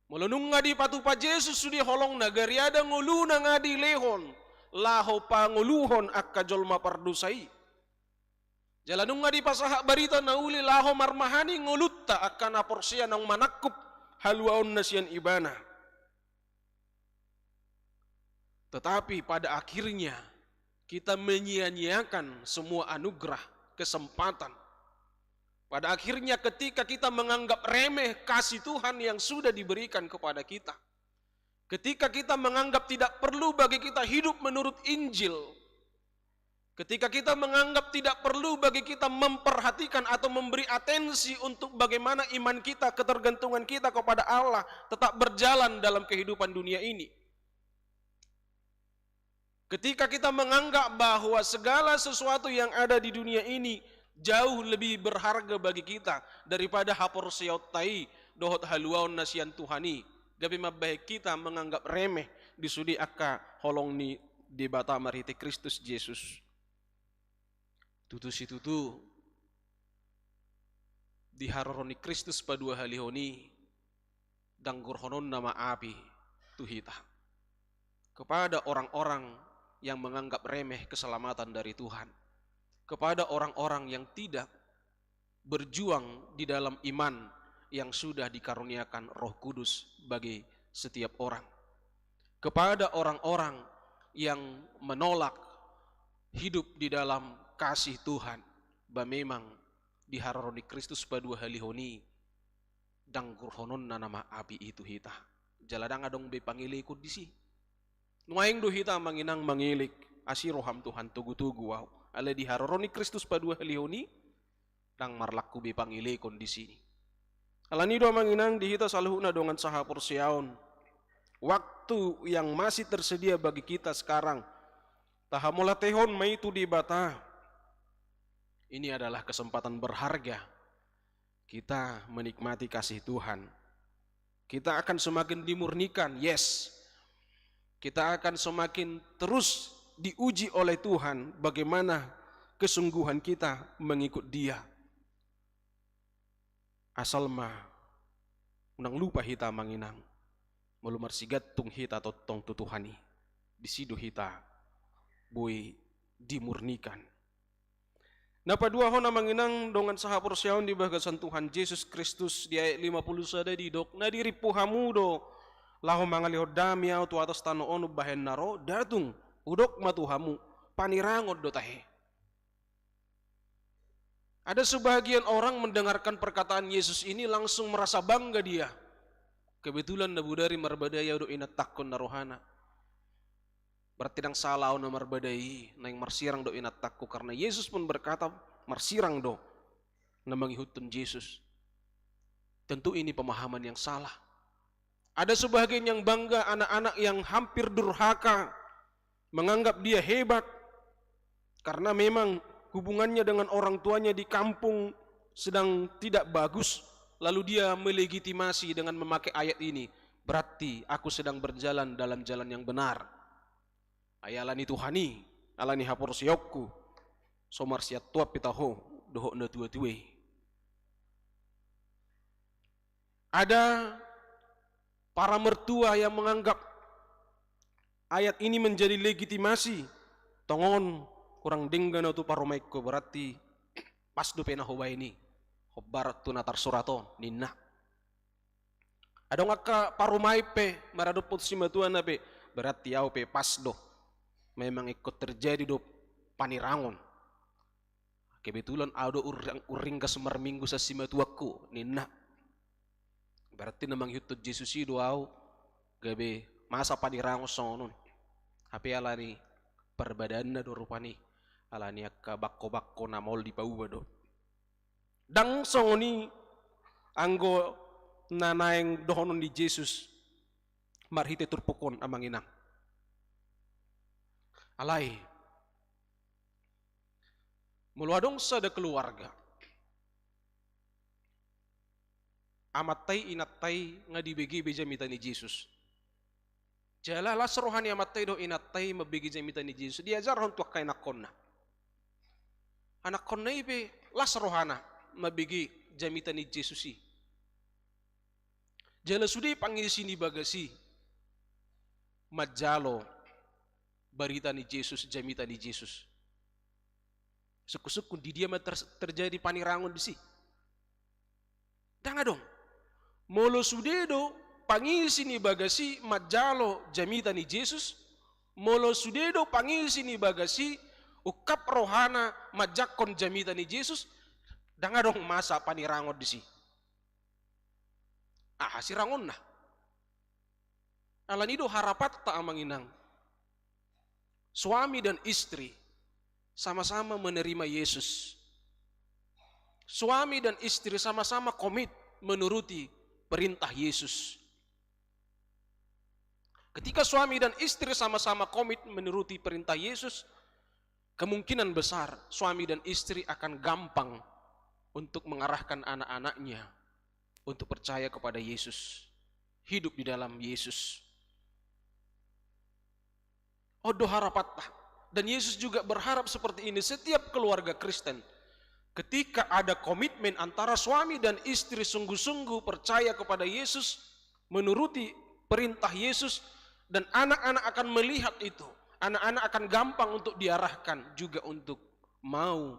Molonung nga di patupa Yesus sudi holong nagariada ngoluna nga di lehon laho panguluhon akka jolma pardusai. Jalanung nga di pasahak barita na uli laho marmahani ngolutta akka naporsiya ng manakup haluaon na siyan ibana. Tetapi pada akhirnya kita menyia-nyiakan semua anugerah, kesempatan. Pada akhirnya ketika kita menganggap remeh kasih Tuhan yang sudah diberikan kepada kita. Ketika kita menganggap tidak perlu bagi kita hidup menurut Injil. Ketika kita menganggap tidak perlu bagi kita memperhatikan atau memberi atensi untuk bagaimana iman kita, ketergantungan kita kepada Allah tetap berjalan dalam kehidupan dunia ini. Ketika kita menganggap bahwa segala sesuatu yang ada di dunia ini jauh lebih berharga bagi kita daripada hapor siautai dohot haluaon nasian Tuhani, gabi mabaik kita menganggap remeh disudi akka holong ni di bata mariti Kristus Yesus. Tutu si tutu diharoroni Kristus padua halihoni danggurhonon nama api tuhita kepada orang-orang yang menganggap remeh keselamatan dari Tuhan, kepada orang-orang yang tidak berjuang di dalam iman yang sudah dikaruniakan Roh Kudus bagi setiap orang. Kepada orang-orang yang menolak hidup di dalam kasih Tuhan, bah memang diharoni Kristus padua halihoni danggur honon na nama api itu hita. Jaladang adong be pangilikod disi. Nuaing do hita manginang mangilik asiroham Tuhan tugu-tugu wow. Ala diharoni Kristus padua halihoni dang marlaku be pangilikon di sini. Alani do manginang dihita saluhuna dongan saha porsiaon. Waktu yang masih tersedia bagi kita sekarang. Tahamola tehon mai itu di bata. Ini adalah kesempatan berharga. Kita menikmati kasih Tuhan. Kita akan semakin dimurnikan, yes. Kita akan semakin terus diuji oleh Tuhan bagaimana kesungguhan kita mengikut Dia. Asal mah unang lupa hita manginang. Melumar sigatung hita totong tutuhani. Disidu hita boy dimurnikan. Napa dua hona manginang dongan saha porsiaon di bagasan Tuhan Yesus Kristus di ayat 50 sada di dok na diripu hamudo laho mangalihod dami tu atas tano onu bahen naro datung udok matuhamu panirangod do tahe. Ada sebagian orang mendengarkan perkataan Yesus ini langsung merasa bangga dia. Kebetulan nabudari marbadaya do inat takon narohana. Berarti dang salah na marbadai na yang marsirang do inat takku karena Yesus pun berkata marsirang do na mangihutun Yesus. Tentu ini pemahaman yang salah. Ada sebagian yang bangga anak-anak yang hampir durhaka menganggap dia hebat karena memang hubungannya dengan orang tuanya di kampung sedang tidak bagus, lalu dia melegitimasi dengan memakai ayat ini. Berarti aku sedang berjalan dalam jalan yang benar. Ayalani Tuhani, alani hapor siyokku, somar siat tua pitaho, dohok na tua-tuwe. Ada para mertua yang menganggap ayat ini menjadi legitimasi. Tongon kurang denggan tu paromaiko berarti pas do pena hoba ini hobarat tu natar surato ninna. Ada ngaka paromai pe marado put simatuan pe berarti au pe pas do memang ikut terjadi do panirangon. Kebetulan ada uring ka semar minggu sa simatuaku ninna. Berarti namang yutut Yesus do au gabe masa panirangon sonon. Hape alani perbadan na do rupani. Alani akka bakko-bakko na mol di pauba do. Dang songoni anggo nanaeng dohonon di Yesus marhite turpukon amang inang. Alai muluadong sada keluarga amatay inatay nga dibigi bejamita ni Jesus. Jalalah serohani amatay do inatay mabigi jamita ni Jesus. Diajar hon tuak kay nakon na. Anak kon na ibe las rohana mabigi jamita ni Jesus si. Jala sudi pangisi ni bagasi majalo barita ni Jesus jamita ni Jesus. Suku-suku di dia terjadi panirangon di si. Danga dong. Molo sudedo pangisi ni bagasi majalo jamita ni Jesus. Molo sudedo pangisi ni bagasi ukap rohana majakon jamita ni Jesus. Danga dong masa panirangon di si. Sirangon na. Alanido harapat ta amang inang. Suami dan istri sama-sama menerima Yesus. Suami dan istri sama-sama komit menuruti perintah Yesus. Ketika suami dan istri sama-sama komit menuruti perintah Yesus, kemungkinan besar suami dan istri akan gampang untuk mengarahkan anak-anaknya untuk percaya kepada Yesus, hidup di dalam Yesus. Odo harapatah. Dan Yesus juga berharap seperti ini setiap keluarga Kristen. Ketika ada komitmen antara suami dan istri sungguh-sungguh percaya kepada Yesus, menuruti perintah Yesus, dan anak-anak akan melihat itu. Anak-anak akan gampang untuk diarahkan juga untuk mau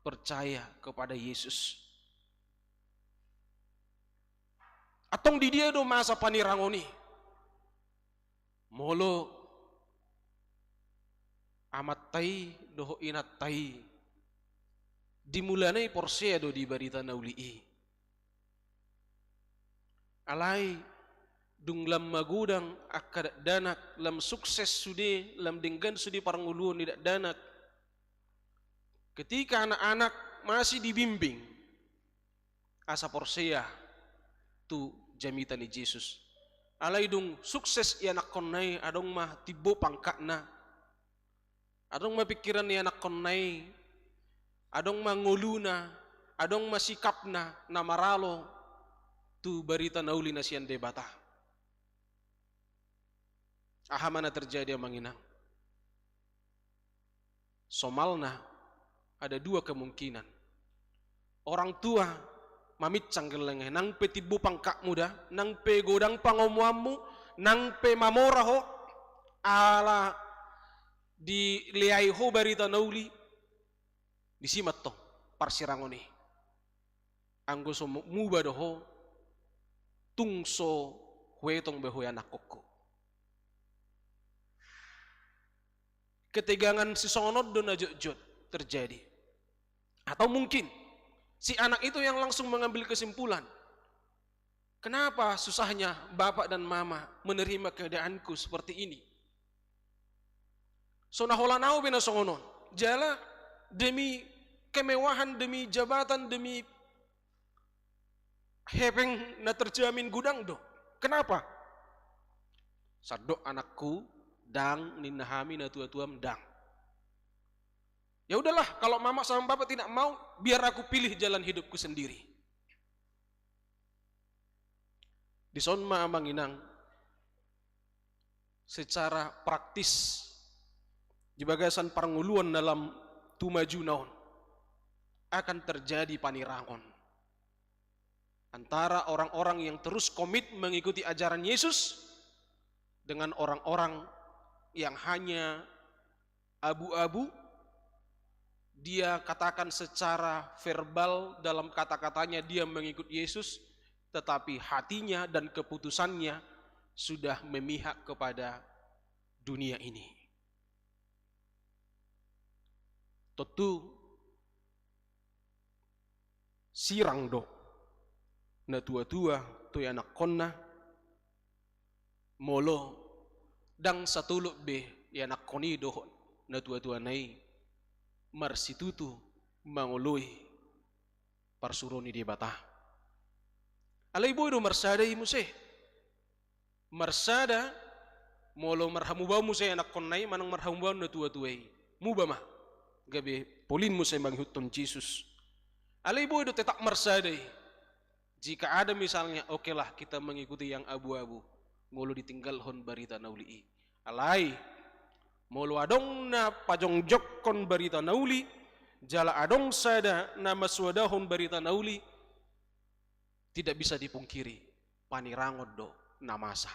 percaya kepada Yesus. Atong di dia do masa panirangoni. Molo amat tai doho inat tai. Dimulanai porsea do di barita naulii. Alai dung lam magudang akadat danak lam sukses sude lam denggan sude paranguluan tidak danak. Ketika anak-anak masih dibimbing asa porsea tu jamitan ni Yesus. Alai dung sukses i anak konai adong mah tibo pangkakna. Adong mah pikiran ni anak konai, adong mah nguluna, adong mah sikapna na maralo tu barita nauli na siyan debata. Aha mana terjadi manginang. Somalna ada dua kemungkinan. Orang tua mamit canggelenge nang pe tibo pangkak muda, nang pe godang pangomuamu, nang pe mamoraho ala di liai ho barita nauli disimat to parsirangoni. Anggo so muba doho tungso huetong behoy anak koko. Ketegangan si sonod do najot-jot terjadi. Atau mungkin si anak itu yang langsung mengambil kesimpulan. Kenapa susahnya bapak dan mama menerima keadaanku seperti ini? So naholanau bina songonon. Jala demi kemewahan, demi jabatan, demi hepeng na terjamin gudang do. Kenapa? Sadok anakku dang ninahami na tua-tua mendang. Ya udahlah, kalau mama sama bapak tidak mau, biar aku pilih jalan hidupku sendiri. Di sonma manginang secara praktis di bagasan paranguluan dalam tumaju naon akan terjadi panirangon antara orang-orang yang terus komit mengikuti ajaran Yesus dengan orang-orang yang hanya abu-abu. Dia katakan secara verbal dalam kata-katanya dia mengikut Yesus, tetapi hatinya dan keputusannya sudah memihak kepada dunia ini. Tentu sirang do na tua-tua tu anak konna molo dang satuluk be ya anak koni do na tua-tua nai marsitutu mangului parsuroni di bata. Alai boy do marsada i muse. Marsada molo marhamubau muse anak konnai manang marhamubau na tua-tuai. Muba mah gabe polin muse manghuton Jesus. Alai boy do tetap marsada. Jika ada misalnya oke lah kita mengikuti yang abu-abu, molo ditinggal hon barita nauli. Alai molo adong na pajongjok kon barita nauli, jala adong sada na maswadahon barita nauli, tidak bisa dipungkiri panirangod do na masa.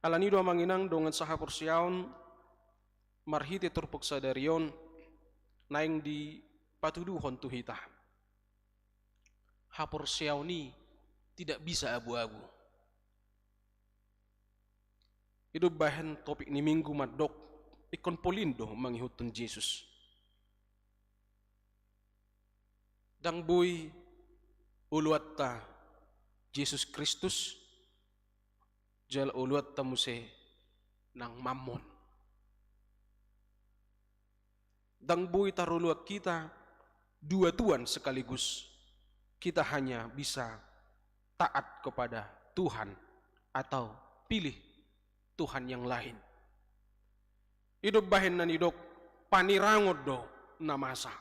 Alani do manginang dongan saha porsiaon marhite turpok sadarion naing di patuduhon tuhita. Hapor siauni tidak bisa abu-abu. Itu bahan topik ni minggu madok ikon polindo manghutun Jesus. Dang boy uluatta Jesus Kristus jal uluatta muse nang mammon. Dang boy taruluak kita dua tuan sekaligus. Kita hanya bisa taat kepada Tuhan atau pilih Tuhan yang lain. Hidup bahin nan hidup panirangod do na masa.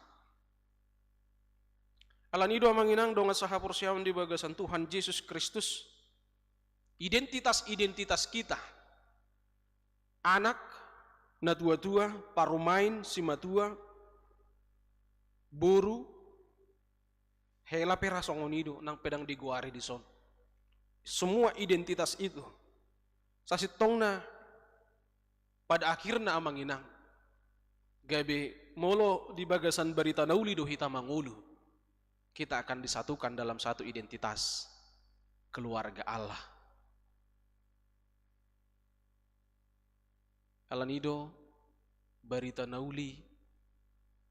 Alan ido manginang donga saha porsiawan di bagasan Tuhan Yesus Kristus. Identitas kita. Anak na tua-tua, parumain, simatua, buru, hela pera songonido nang pedang diguari di son. Semua identitas itu sasitong na pada akhirnya amanginang gabe molo di bagasan barita nauli do hita mangulu kita akan disatukan dalam satu identitas keluarga Allah. Alanido barita nauli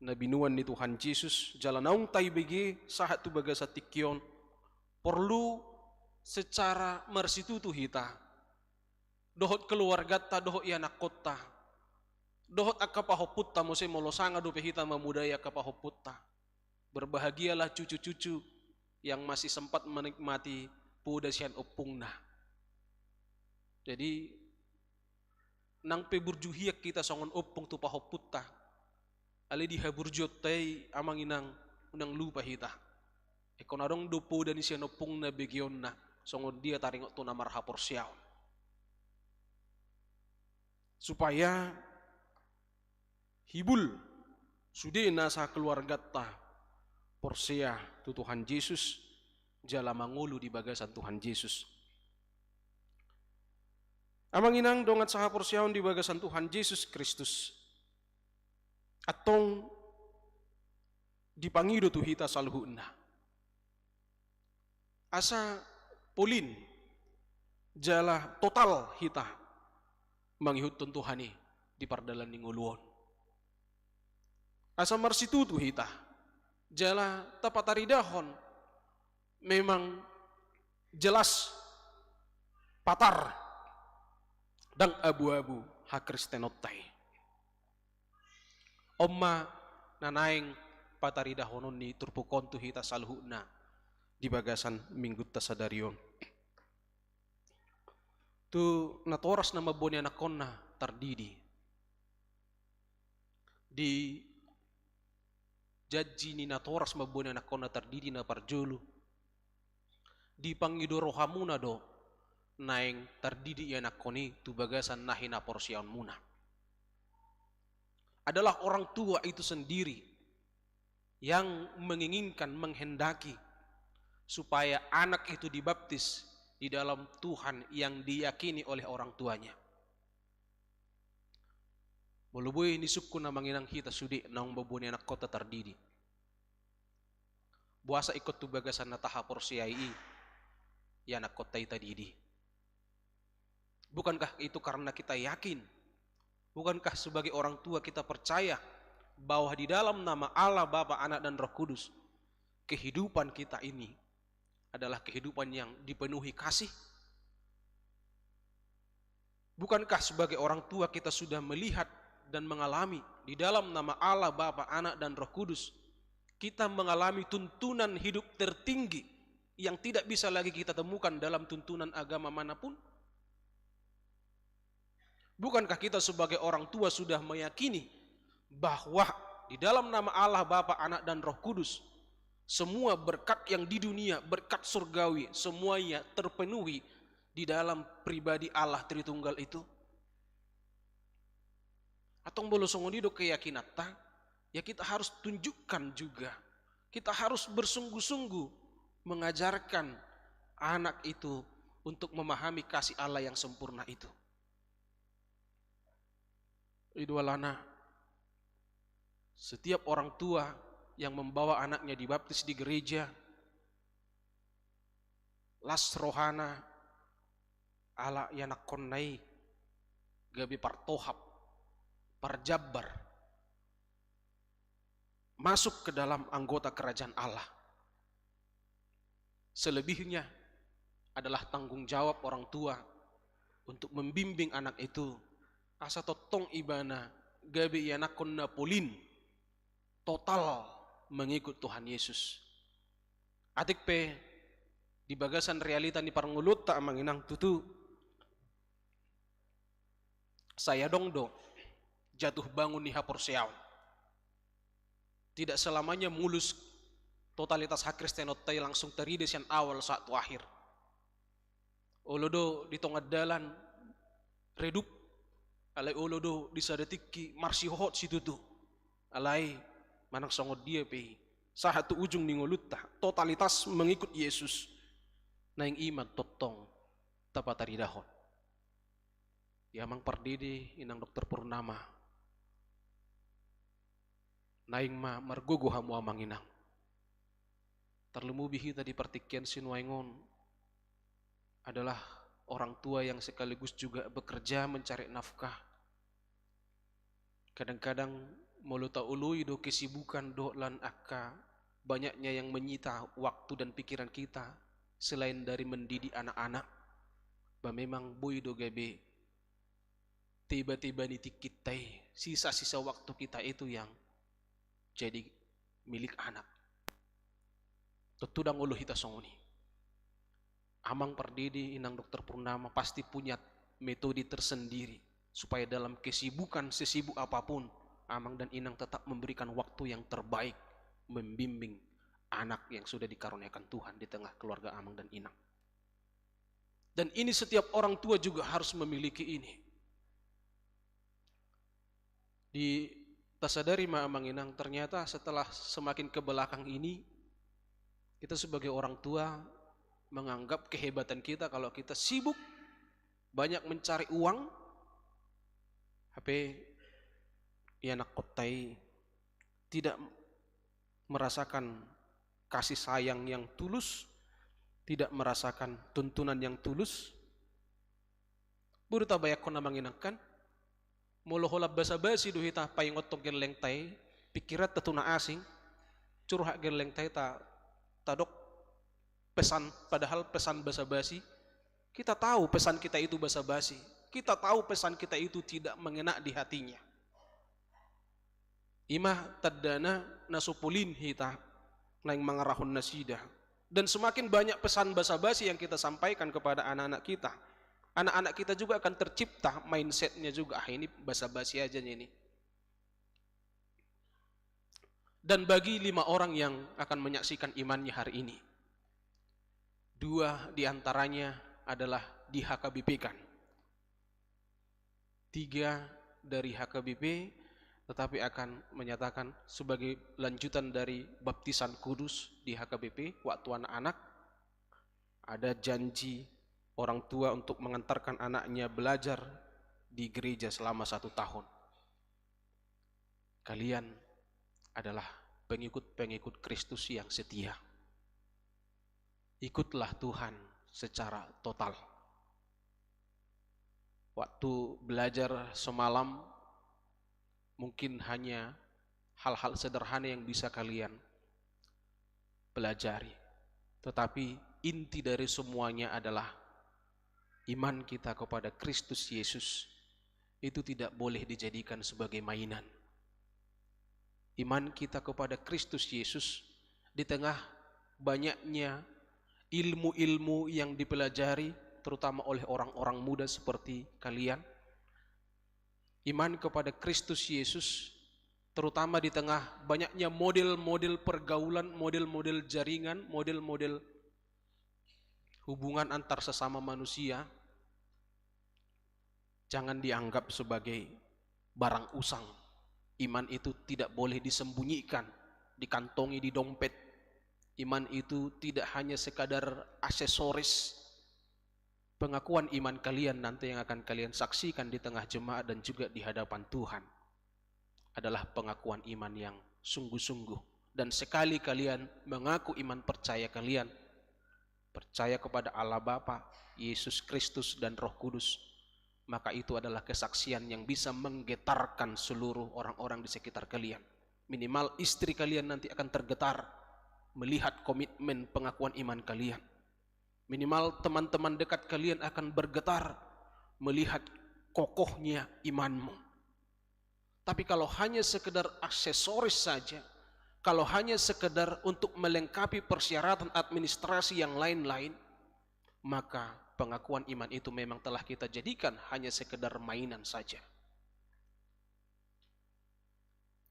na binuan ni Tuhan Yesus jalan naung tay bege sahat tu baga sa tikyon perlu secara marsitutu hita dohot keluarga ta dohot anak kota dohot akapahoputta mo se molosanga do hita memudaya akapahoputta. Berbahagialah cucu-cucu yang masih sempat menikmati pudasian opungna. Jadi nang peburjuhiak kita songon opung tu pahoputta ali dihaburjot tay amang inang unang lupa hita ekonarong do pudani siya opung na begyon na songon dia taringot tu namar hapor siyaw supaya hibul sude nasa keluarga ta porsia tu Tuhan Yesus jala mangulu di bagasan Tuhan Yesus. Amang inang dongat saha porsiaon di bagasan Tuhan Yesus Kristus. Atong dipangido tu hita saluhuna. Asa polin jala total hita mangihut Tuhani di pardalan ninguluon. Asa marsitutu hita jala tapataridahon memang jelas patar dan abu-abu hakristenotai. Omma nanaing pataridahonon ni turpukon tu hita salhuna di bagasan minggut tasadarion. Tu natoras na maboni anakon na tardidi. Di jadji ni natoras maboni anakon na tardidi na parjulu. Di pangidoro hamuna do naing tardidi anak koni tu bagasan nahina porsian muna. Adalah orang tua itu sendiri yang menginginkan, menghendaki supaya anak itu dibaptis di dalam Tuhan yang diyakini oleh orang tuanya. Boleh ni suku na manginang hita sudi naung babuni anak kota tardidi. Buasa ikut tu bagasan na taha porsiai ya anak kota tadidi. Bukankah itu karena kita yakin? Bukankah sebagai orang tua kita percaya bahwa di dalam nama Allah, Bapa, Anak, dan Roh Kudus kehidupan kita ini adalah kehidupan yang dipenuhi kasih? Bukankah sebagai orang tua kita sudah melihat dan mengalami di dalam nama Allah, Bapa, Anak, dan Roh Kudus kita mengalami tuntunan hidup tertinggi yang tidak bisa lagi kita temukan dalam tuntunan agama manapun? Bukankah kita sebagai orang tua sudah meyakini bahwa di dalam nama Allah, Bapa, Anak, dan Roh Kudus semua berkat yang di dunia, berkat surgawi, semuanya terpenuhi di dalam pribadi Allah Tritunggal itu? Atong bolo songonido keyakinan ta, ya kita harus tunjukkan juga. Kita harus bersungguh-sungguh mengajarkan anak itu untuk memahami kasih Allah yang sempurna itu. Idwalana, setiap orang tua yang membawa anaknya dibaptis di gereja, las rohana ala yanak konnai gabi partohap parjabar masuk ke dalam anggota kerajaan Allah. Selebihnya adalah tanggung jawab orang tua untuk membimbing anak itu asa totong ibana gabi yanakon na polin total mengikut Tuhan Yesus. Atik pe di bagasan realita ni parangulut ta manginang tutu saya dongdo jatuh bangun ni hapor seaw. Tidak selamanya mulus totalitas hak Kristenotai langsung teride sian awal saat akhir. Olodo di tongad dalan redup alai olodo di sadetiki marsihot situ tu alai manang songod dia pe satu ujung ningolutta totalitas mengikut Yesus naing iman totong tapataridahon ya mang pardede inang dokter Purnama naing ma margogo hamu amang inang terlemu bihi tadi pertikian sinuaingon adalah orang tua yang sekaligus juga bekerja mencari nafkah. Kadang-kadang moluta ului do kesibukan do lan akka, banyaknya yang menyita waktu dan pikiran kita selain dari mendidik anak-anak. Memang boy do gabe tiba-tiba nitik kita, sisa-sisa waktu kita itu yang jadi milik anak. Tutudang ulu hita songoni. Amang Pardede, Inang Dokter Purnama pasti punya metode tersendiri supaya dalam kesibukan sesibuk apapun Amang dan Inang tetap memberikan waktu yang terbaik membimbing anak yang sudah dikaruniakan Tuhan di tengah keluarga Amang dan Inang. Dan ini setiap orang tua juga harus memiliki ini. Di tasadari Amang Inang, ternyata setelah semakin ke belakang ini, kita sebagai orang tua menganggap kehebatan kita kalau kita sibuk banyak mencari uang, HP ya anak kotai, tidak merasakan kasih sayang yang tulus, tidak merasakan tuntunan yang tulus. Buru tabayak ko namang inangkan, moloholab basa-basi duhita paingot to gerleng tay, pikirat tatuna asing, curhat gerleng tay tadok pesan, padahal pesan basa-basi. Kita tahu pesan kita itu basa-basi, kita tahu pesan kita itu tidak mengena di hatinya. Imah tadana nasupulin hita naing mangarahun nasidah. Dan semakin banyak pesan basa-basi yang kita sampaikan kepada anak-anak kita, anak-anak kita juga akan tercipta mindsetnya juga, ini basa-basi aja ini. Dan bagi 5 orang yang akan menyaksikan imannya hari ini, 2 diantaranya adalah di HKBP-kan, 3 dari HKBP, tetapi akan menyatakan sebagai lanjutan dari baptisan kudus di HKBP waktu anak-anak. Ada janji orang tua untuk mengantarkan anaknya belajar di gereja selama 1 tahun. Kalian adalah pengikut-pengikut Kristus yang setia. Ikutlah Tuhan secara total. Waktu belajar semalam mungkin hanya hal-hal sederhana yang bisa kalian pelajari. Tetapi inti dari semuanya adalah iman kita kepada Kristus Yesus itu tidak boleh dijadikan sebagai mainan. Iman kita kepada Kristus Yesus di tengah banyaknya ilmu-ilmu yang dipelajari terutama oleh orang-orang muda seperti kalian. Iman kepada Kristus Yesus terutama di tengah banyaknya model-model pergaulan, model-model jaringan, model-model hubungan antar sesama manusia, jangan dianggap sebagai barang usang. Iman itu tidak boleh disembunyikan, dikantongi di dompet. Iman itu tidak hanya sekadar aksesoris. Pengakuan iman kalian nanti yang akan kalian saksikan di tengah jemaat dan juga di hadapan Tuhan adalah pengakuan iman yang sungguh-sungguh. Dan sekali kalian mengaku iman percaya kalian, percaya kepada Allah Bapa, Yesus Kristus dan Roh Kudus, maka itu adalah kesaksian yang bisa menggetarkan seluruh orang-orang di sekitar kalian. Minimal istri kalian nanti akan tergetar melihat komitmen pengakuan iman kalian. Minimal teman-teman dekat kalian akan bergetar melihat kokohnya imanmu. Tapi kalau hanya sekedar aksesoris saja, kalau hanya sekedar untuk melengkapi persyaratan administrasi yang lain-lain, maka pengakuan iman itu memang telah kita jadikan hanya sekedar mainan saja.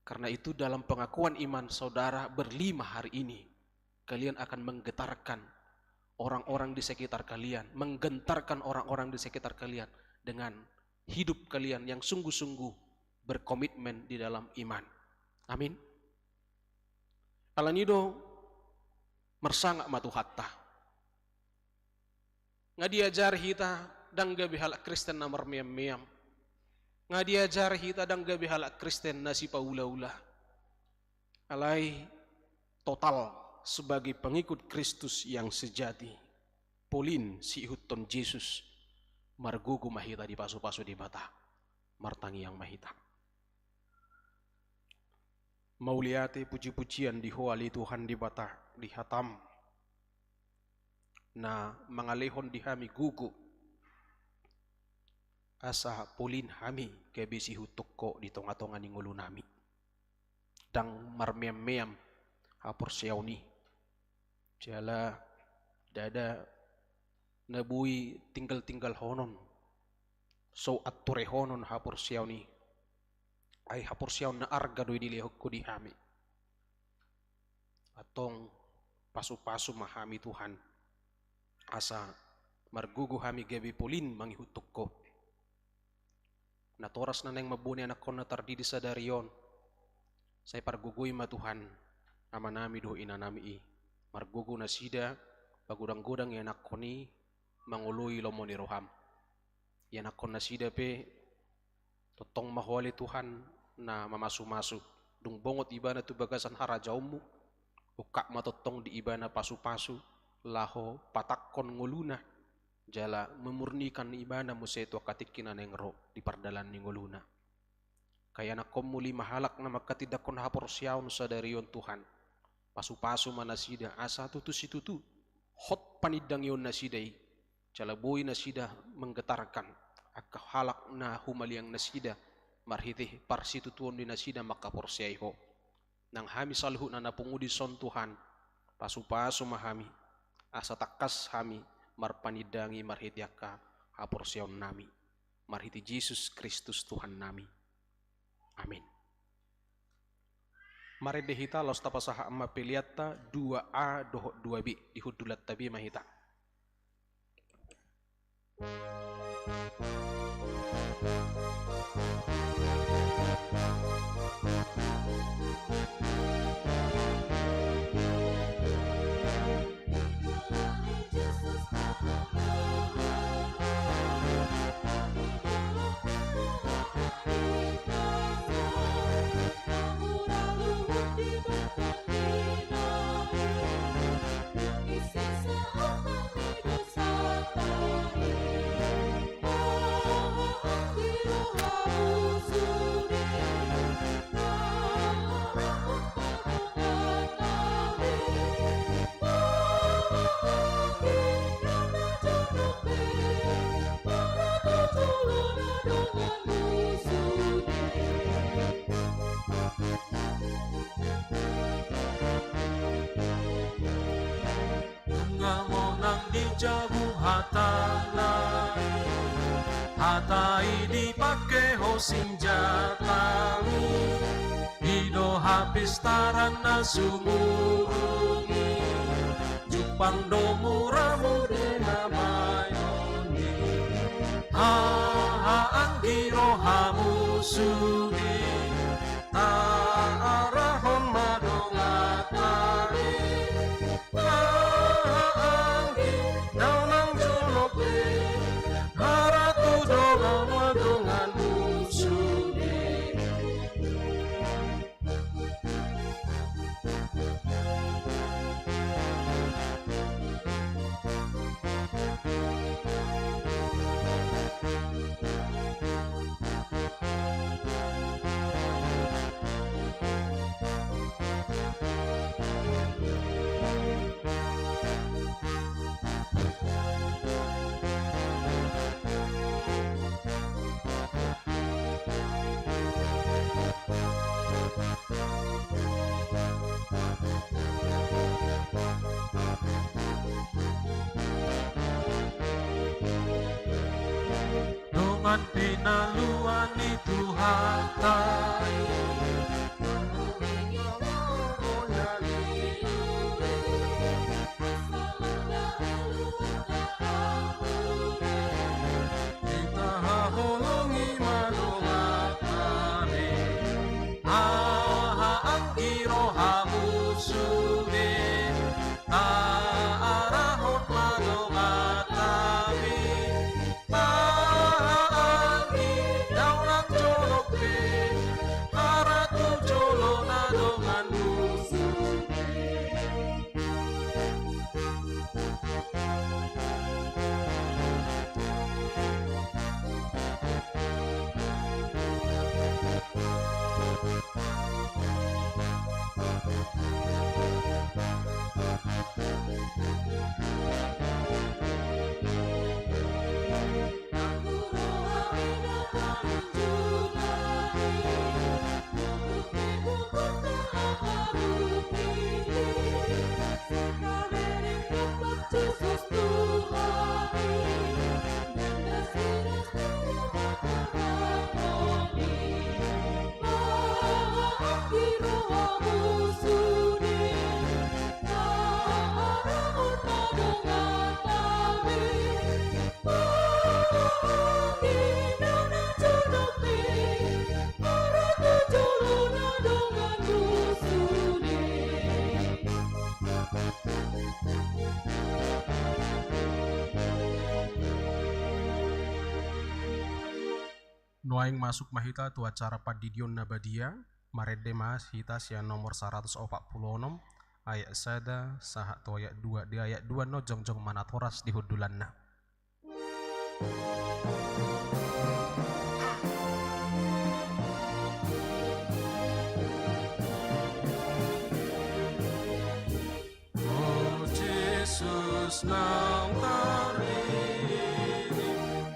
Karena itu dalam pengakuan iman saudara berlima hari ini, kalian akan menggetarkan orang-orang di sekitar kalian, menggentarkan orang-orang di sekitar kalian dengan hidup kalian yang sungguh-sungguh berkomitmen di dalam iman. Amin. Alanido mersangak matu hatta. Ngadiajar hita dang gabi halak Kristen namar miam-miam. Ngadiajar hita dang gabi halak Kristen nasi paula-ula. Alai total sebagai pengikut Kristus yang sejati. polin si ihutton Jesus margugu mahita di pasu-pasu di bata martangi yang mahita. Mauliate puji-pujian di huali Tuhan di bata di hatam na mangalehon di hami gugu asa polin hami kebisi hutukko di tonga-tonga ni ngulu nami dang marmeam-meam hapor siyaw ni jala dada nabui tinggal-tinggal honon so ature honon hapor siyaw ni ay hapor siyaw na arga doi dilihok ko di hami atong pasu-pasu mahami Tuhan asa margugu hami gabi polin mangihutuk ko natoras na nang mabuni anak ko na tardidi sa dariyon say parguguy ma Tuhan ama nami do ina nami margugu na sida pagudang-gudang yan anak ko ni manguloy lomo ni roham yan anak ko na sida pe totong mahwali Tuhan na mamasu-masu dung bongot iba na tubagasan harajaw mo ukak matotong di iba na pasu-pasu laho patakon nguluna jala memurnikan iba na museto katikinan ng ro di pardalan ni nguluna kaya na muli mahalak na magkatidakon hapor siyaw sa dariyon Tuhan pasu-pasu manasida asa tutu hot panidang yon nasiday jala boy nasida menggetarkan akahalak na humaliang nasida marhitih parsitutuon di nasida makaporsiyaiho nang hami salhu na napungudi son Tuhan pasu-pasu mahami asa takas hami marpanidangi marhitiaka haporsyaon nami marhiti Jesus Kristus Tuhan nami amin. Mari dehita los tapasaha amma peliata 2a dohok 2b dihudulat tabi mahita. Jabu hatanai hatai dipake ho senjatami hido habis taran na sumurungi jupang domuramu dena mayoni anggiro hamu sudi taarahon madongatani Dongan pinaluan itu hatai kita haholongi madongatane anggiro hamusude arahot madongatane Harat Nuaing masuk mahita tu acara padidion nabadia, marede mas hita sian nomor 146 ayat sada saha tu ayat 2 di ayat 2 no jongjong manatoras di hudulanna. Oh Jesus nang tarini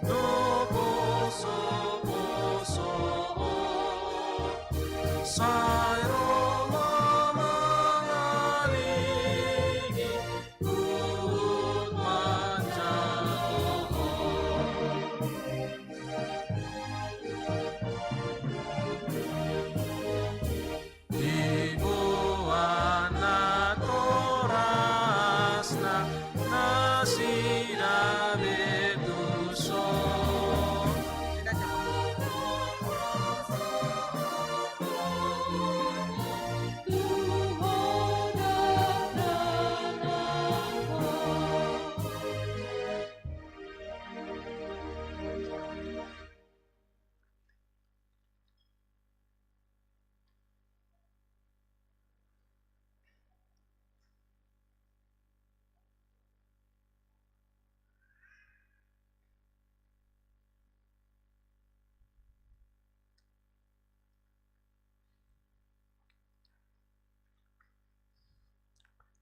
do poso poso sayro mamangaligi ut manjalo di buana torasna nasida betuso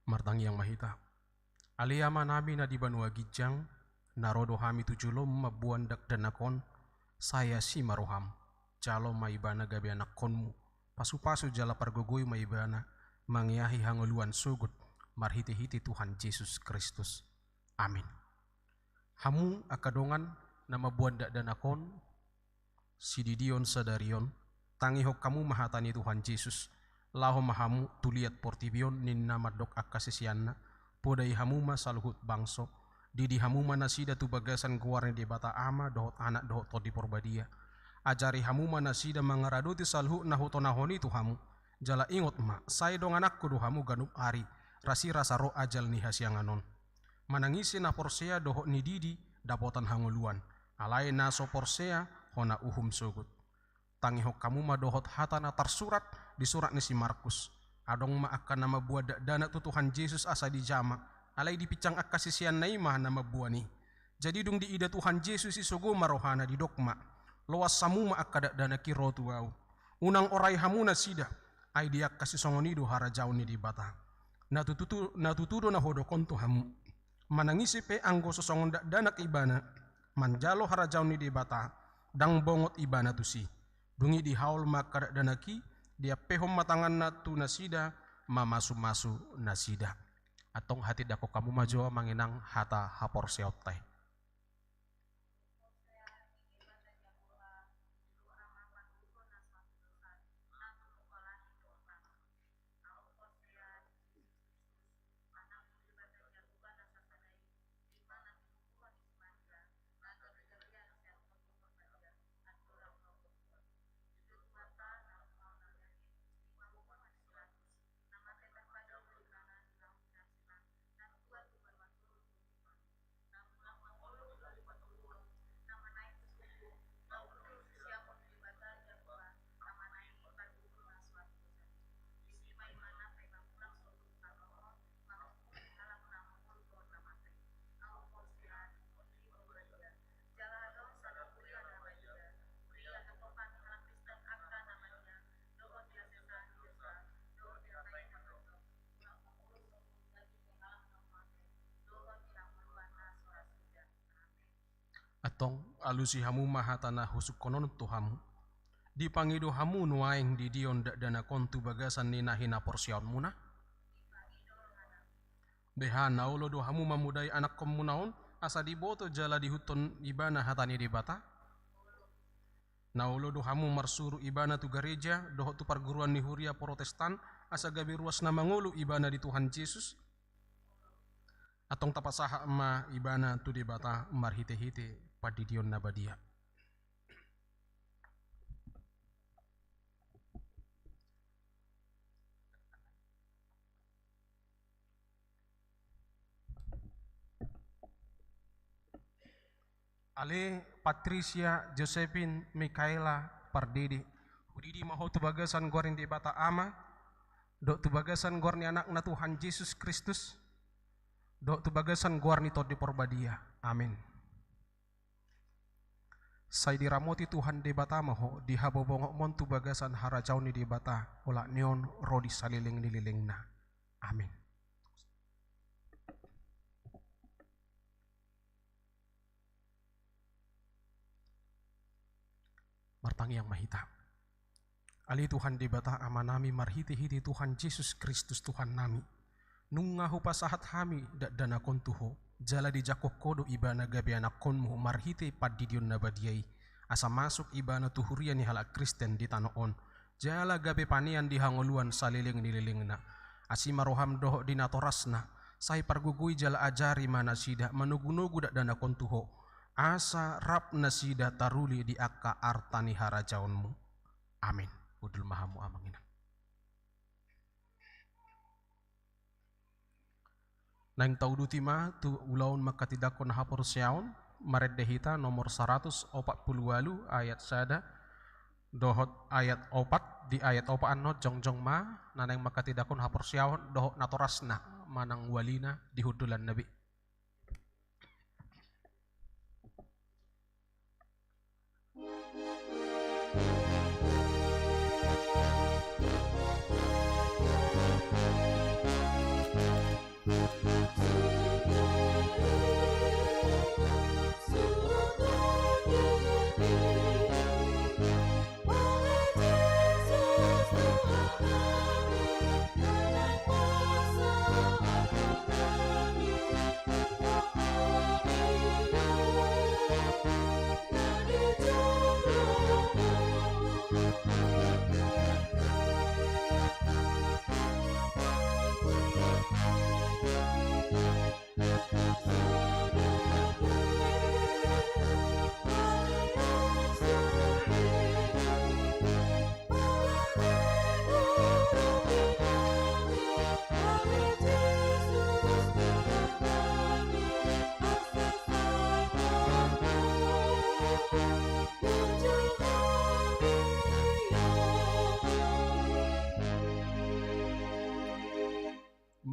Martangi yang mahita. Aliyama nabi na di Banua Gijang, narodo hami tujulom mabuan dak danakon, saya si maroham, jalo maibana gabi anak konmu, pasu-pasu jala pargogoy maibana, mangyahi hanguluan sugut, marhiti-hiti Tuhan Yesus Kristus. Amin. Hamu akadongan na mabuan dak danakon, sididion sadarion, tangihok kamu mahatani Tuhan Yesus, laho mahamu tuliat portibion nin nama dok akasisianna podai hamuma saluhut bangso didi hamuma nasida tu bagasan guarne di bata ama dohot anak dohot todi porbadia ajari hamuma nasida mangaraduti saluhut nahutonahoni tu hamu jala ingot ma saya dong anakku do hamu ganup ari rasi rasa ro ajal ni hasianganon manangisi na porsea dohot ni didi dapotan hanguluan alai na so porsea hona uhum sugut tangihok kamu ma dohot hatana tersurat di surat si Markus adong ma akan nama buah dana tu Tuhan Yesus asa di jama alai dipicang akasisian naimah nama buah ni jadi dung di ida Tuhan Yesus isogo marohana di dokma loas samu ma akada dana kiro tuau unang orai hamuna sida ai dia kasih songonido hara jauh ni di bata natutudo na hodokon tu hamu manangisi pe anggo sosongon dana ibana manjalo hara jauh ni di bata dang bongot ibana tu si dungi di haul makada dana ki dia pehom matangan natu nasida mamasu-masu nasida atong hati dako kamu majoa manginang hata hapor seotai atong alusi hamu mahatana husuk konon tu hamu dipangido hamu nuaing di dion dak dana kontu bagasan nina hina porsion muna behana ulo do hamu mamudai anak komunaon asa diboto jala di huton ibana hatani di bata na ulo do hamu marsuru ibana tu gereja doho tu perguruan ni huria protestan asa gabi ruas na mangulu ibana di Tuhan Yesus atong tapasaha ma ibana tu di bata marhite-hite padidion nabadia. Ale Patricia Josephine Mikaela Pardede. Udidi maho tubagasan gorin di bata ama. Dok tubagasan gor ni anak na Tuhan Yesus Kristus. Dok tubagasan gor ni Todi Porbadia. Amin. Say diramoti Tuhan di bata maho di habobongok mon tubagasan harajau ni di bata ola neon rodi saliling nililing na. Amin. Martangi yang mahita. Ali Tuhan di bata amanami marhiti-hiti Tuhan Yesus Kristus Tuhan nami. Nungahu pasahat hami dak danakon tuho. Jala di jakok kodo ibana gabi anakonmu marhiti padidion nabadiai. Asa masuk ibana tuhurian ni halak Kristen di tanoon. Jala gabi panian di hangoluan saliling nililingna. Asima roham doho di natorasna. Say pargugui jala ajari mana sida manugunugu dak danakon tuho. Asa rap nasida taruli di akka artani harajaunmu. Amin. Udul mahamu amangina. Nang taudutima tu ulaun makatidakon hapor siaun maret dehita nomor 148 ayat sada dohot ayat 4 di ayat 4 anno jongjong ma nanang makatidakon hapor siaun dohot natorasna manang walina di hudulan nabi.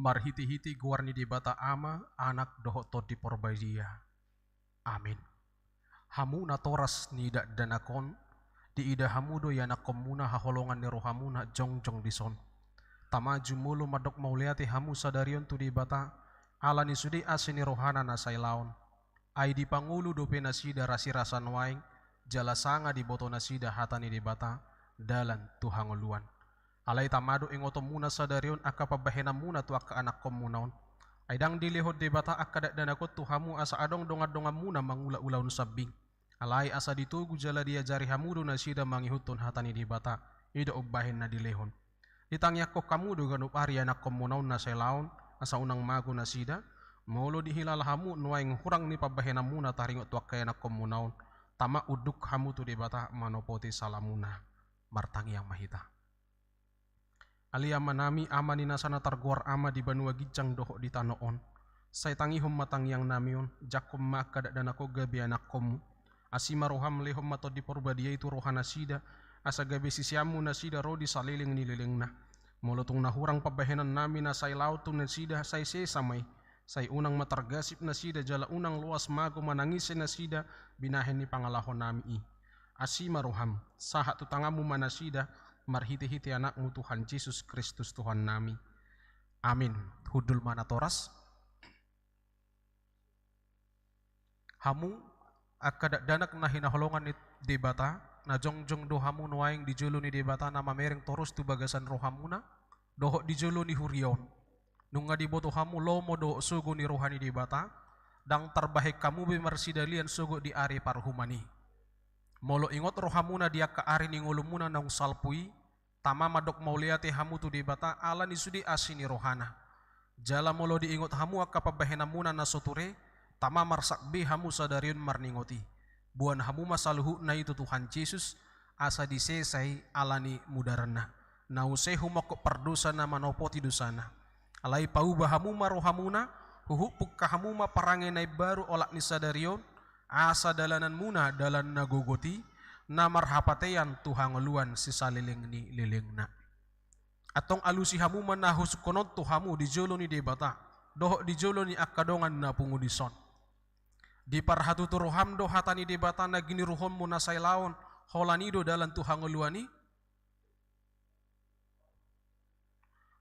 Marhiti-hiti guarni di bata ama anak doho Todi Porbadia. Amin. Hamu na toras ni dak danakon di ida hamudo yana komuna haholongan ni rohamuna jongjong dison. Tamaju mulu madok mauliati hamu sadarion tu di bata ala ni sudi asini rohana na sailaon. Ai di pangulu dope nasida rasi rasan waing jala sanga di boto nasida hatani di bata dalan tuhangoluan. Alay tamado ingoto muna sadarion akka pabahena muna tu akka anak komunaon. Aidang dilihod di bata akka dakdanakot tuhamu asa adong donga-donga muna mangula-ulaun sabing. Alay asa ditugu jala dia jari hamudo na sida mangihuton hatani di bata ida ubbahin na dilehon. Ditangyak ko kamudo ganup ari anak komunaon na selaon asa unang mago na sida. Molo dihilal hamu nuaing hurang ni pabahena muna taringot tu akka anak komunaon. Tama uduk hamu tu di bata manopoti salamuna. Martangi yang mahita. Ali amanami amani nasana targuar ama di banua gijang doho di tanoon. Say tangihom matang yang namion jakom maka danako gabi anak komu. Asima roham lehom mato di Porbadia itu rohana sida asa gabi sisiamu nasida rodi saliling nililing na. Molotong nahurang pabahenan nami na say lautu nasida say sesamay. Say unang matargasip nasida jala unang luas mago manangisi nasida binahen ni pangalahon nami i. Asima roham sahat tutangamu manasida marhiti-hiti anakmu Tuhan Yesus Kristus Tuhan nami. Amin. Hudul mana toras. Hamu akadak danak na hinaholongan di bata na jongjong do hamu nuaing di julu ni di bata na mamereng toros tu bagasan rohamuna doho di julu ni hurion. Nunga di boto hamu lomo do sugo ni rohani di bata dang terbahik kamu bimarsidalian sugo di ari parhumani. Molo ingot rohamuna dia ka ari ni ngulumuna nang salpui tama madok mauliati hamu tu di bata ala ni sudi asini rohana. Jala molo diingot hamu akka pabahena muna na soture tama marsak be hamu sadarion marningoti. Buan hamu masaluhu na itu Tuhan Yesus asa disesai ala ni mudarana. Nausehu mako perdosa na manopoti dosana. Alai pauba hamu marohamuna huhupuk kahamu ma parangenai baru olak ni sadarion asa dalanan muna dalan nagogoti, na marhapatean Tuhan ngeluan si saliling ni lilingna. Atong alusi hamu manahus konot tuhamu di jolo ni debata, doho di jolo ni akadongan na pungudison. Di parhatu turuham do hatani debata na giniruhon mo na saylaon, holanido dalan Tuhan ngeluani.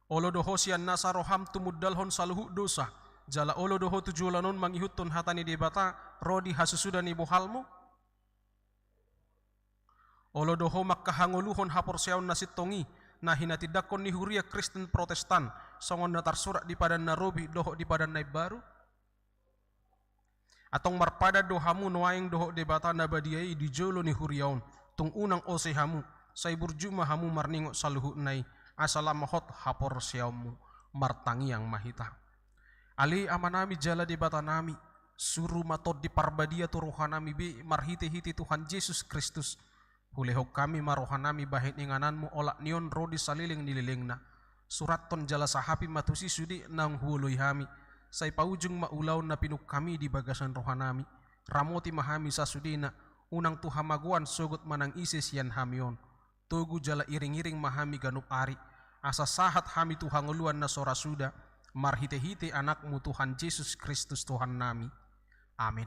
Olo doho sian nasa roham tumudalhon saluhu dosa, jala olo doho tujulanon mangihutun hatani debata, rodi hasusudan ni bohalmo. Olo doho makkahanguluhon haporseon nasitongi, na hinatidakon ni Huria Kristen Protestan, songon na tarsurat di padan narobi doho di padan naib baru. Atong marpada dohamu noaing doho debata nabadiai di jolo ni Huriaon, tung unang ose hamu, say burjuma hamu marningo saluhu nai, asalamahot haporseomu martangi yang mahita. Ali amanami jala debata nami, suruh matod di parbadia turuhanami be marhiti-hiti Tuhan Yesus Kristus. Hulehok kami marohanami bahit ingananmu olak nion rodi saliling nililingna. Suraton jala sahapi matusi sudi nang huloy hami. Say paujung maulaw na pinuk kami di bagasan rohanami. Ramoti mahami sa sudina. Unang tuhamaguan sugot manang isis yan hamion. Tugu jala iring-iring mahami ganup ari. Asa sahat hami tuhanguluan na sorasuda. Marhite-hite anakmu Tuhan Yesus Kristus Tuhan nami. Amin.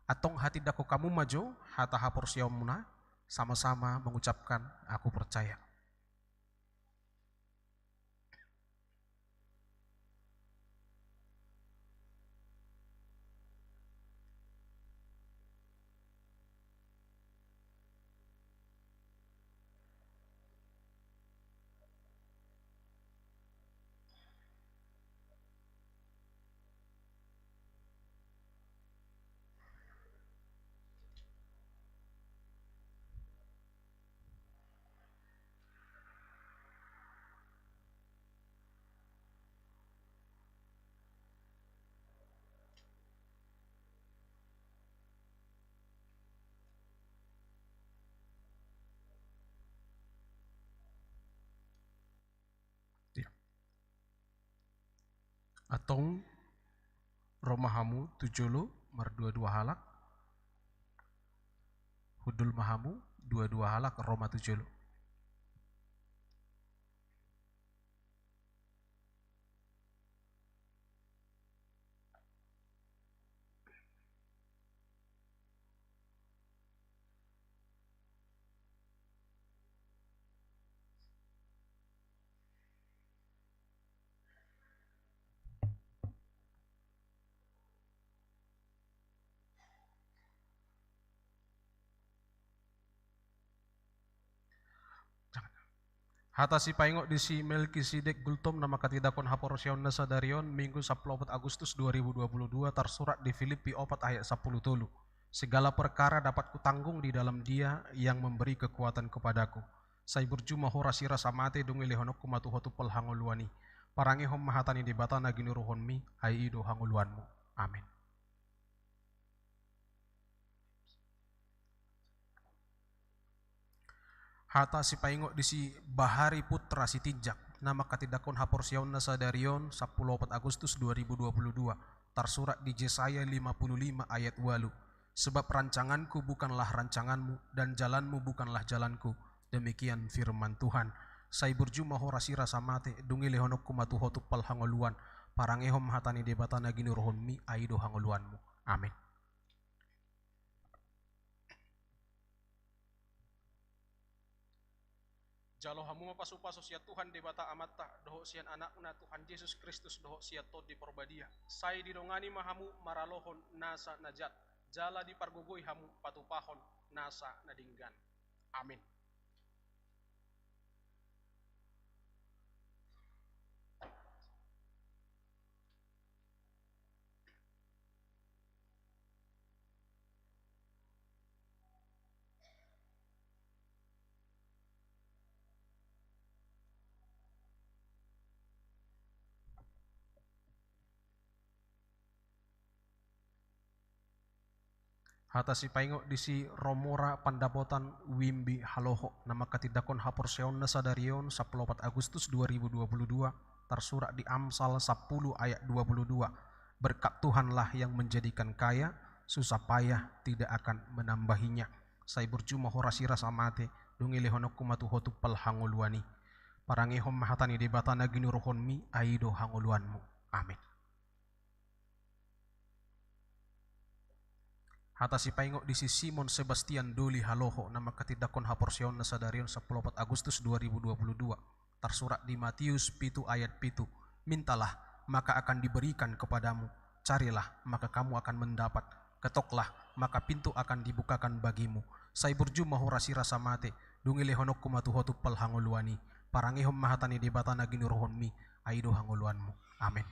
Atong hati dako kamu majo hata haporsiaw muna. Sama-sama mengucapkan aku percaya. Atong romahamu tujulu mar dua-dua halak. Hudul mahamu dua-dua halak Roma tujulu. Hata si paingok di si Melkisedek Gultom nama katidakon haporsion na sadarion Minggu 14 Agustus 2022 tersurat di Filipi 4 ayat 10 tulu. Segala perkara dapat kutanggung di dalam Dia yang memberi kekuatan kepadaku. Saya berjumah horasira samate dungi lehonok kumatu hotu pel hanguluani. Parangi hom mahatani di batana ginuruhon mi ai ido hanguluanmu. Amin. Hata si paingok di si Bahari Putra si Tijak nama katidakon haporsiaun na sadarion 14 Agustus 2022 tersurat di Yesaya 55 ayat 8. Sebab rancanganku bukanlah rancanganmu dan jalanmu bukanlah jalanku, demikian firman Tuhan. Saya berjumah horasira samate dungi lehonok kumatu hotu pal hangoluan parangehom hatani debatana ginurohon mi aido hangoluanmu. Amin. Jalo hamu mapasupaso siya Tuhan di bata amata doho siyan anakna Tuhan Yesus Kristus doho siya tod di porbadia. Say didongani mahamu maralohon nasa najat. Jala di pargogoy hamu patupahon nasa nadinggan. Amin. Hata si paingok di si Romora Pandapotan Wimbi Haloho nama katidakon haporseon na sadarion 14 Agustus 2022 tersurat di Amsal 10 ayat 22. Berkat Tuhanlah yang menjadikan kaya susah payah tidak akan menambahinya. Saya berjumah horasi rasa mate, dungi lehonok kumatu hotu pal hanguluani. Parangihom mahatani debatana gini rohon mi, aido hanguluanmu. Amin. Hata si paingok di si Simon Sebastian Doli Haloho nama ketidakon haporsion nasadarion 14 Agustus 2022 tersurat di Matius 7 ayat 7. Mintalah maka akan diberikan kepadamu, carilah maka kamu akan mendapat, ketoklah maka pintu akan dibukakan bagimu. Saya berjumah horasi rasa mate, dungi lehonok kumatu hotu pal hanguluani, parangihom mahatani debatana gini rohon mi, aido hanguluanmu. Amin.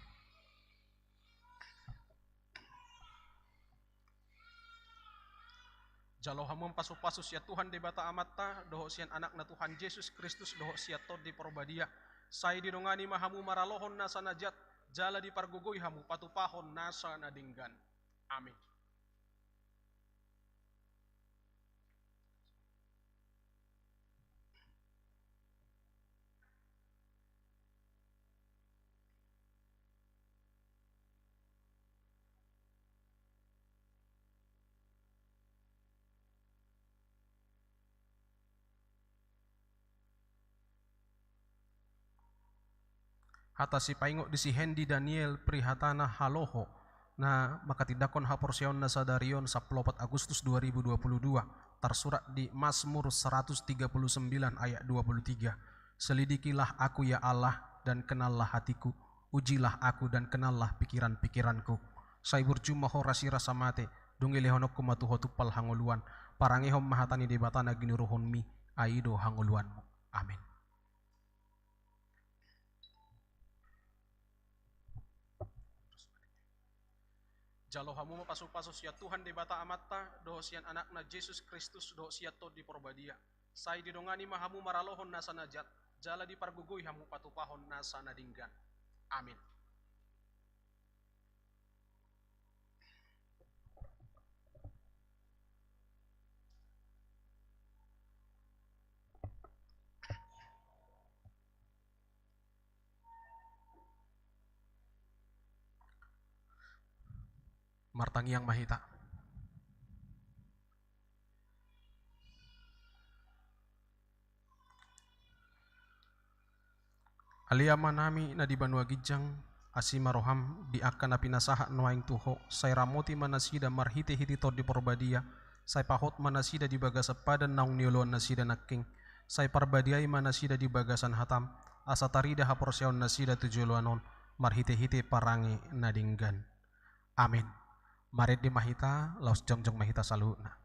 Jalo hamum pasu-pasus ya Tuhan debata amatta, doho sian anak na Tuhan Yesus Kristus, doho sia tod di porbadia. Sai didongani mahamu maralohon nasa najat, jala di pargugoy hamu patupahon nasa nadinggan. Amin. Hata si paingok di si Hendi Daniel Prihatana Haloho na makatidakon haporsion na sadarion 14 Agustus 2022 tersurat di Mazmur 139 ayat 23. Selidikilah aku ya Allah dan kenallah hatiku, ujilah aku dan kenallah pikiran-pikiranku. Saya berjumah horasi rasa mate, dungi lehonok kumatu hotu pal hanguluan, parangihom mahatani debatana gini rohon mi, aido hanguluanmu. Amin. Jalo hamu pasu-pasus ya Tuhan debata amatta, doho sian anak na Yesus Kristus, doho sia tod di porbadia. Sai didongani mahamu maralohon nasa najat, jala di pargugoy hamu patupahon nasa nadinggan. Amin. Martangi yang mahita. Aliyama nami na di Banua Gijang, asima roham di akan api nasaha nuaing tuho, saya ramoti manasida marhite hiti tod di porbadia, saya pahot manasida di bagasan padan naung niuluan nasida naking, saya parbadiai manasida di bagasan hatam, asa tarida haporsiaon nasida tujuluanon, marhite hiti parangi nadinggan. Amin. Marit di mahita, laus jongjong mahita saluna.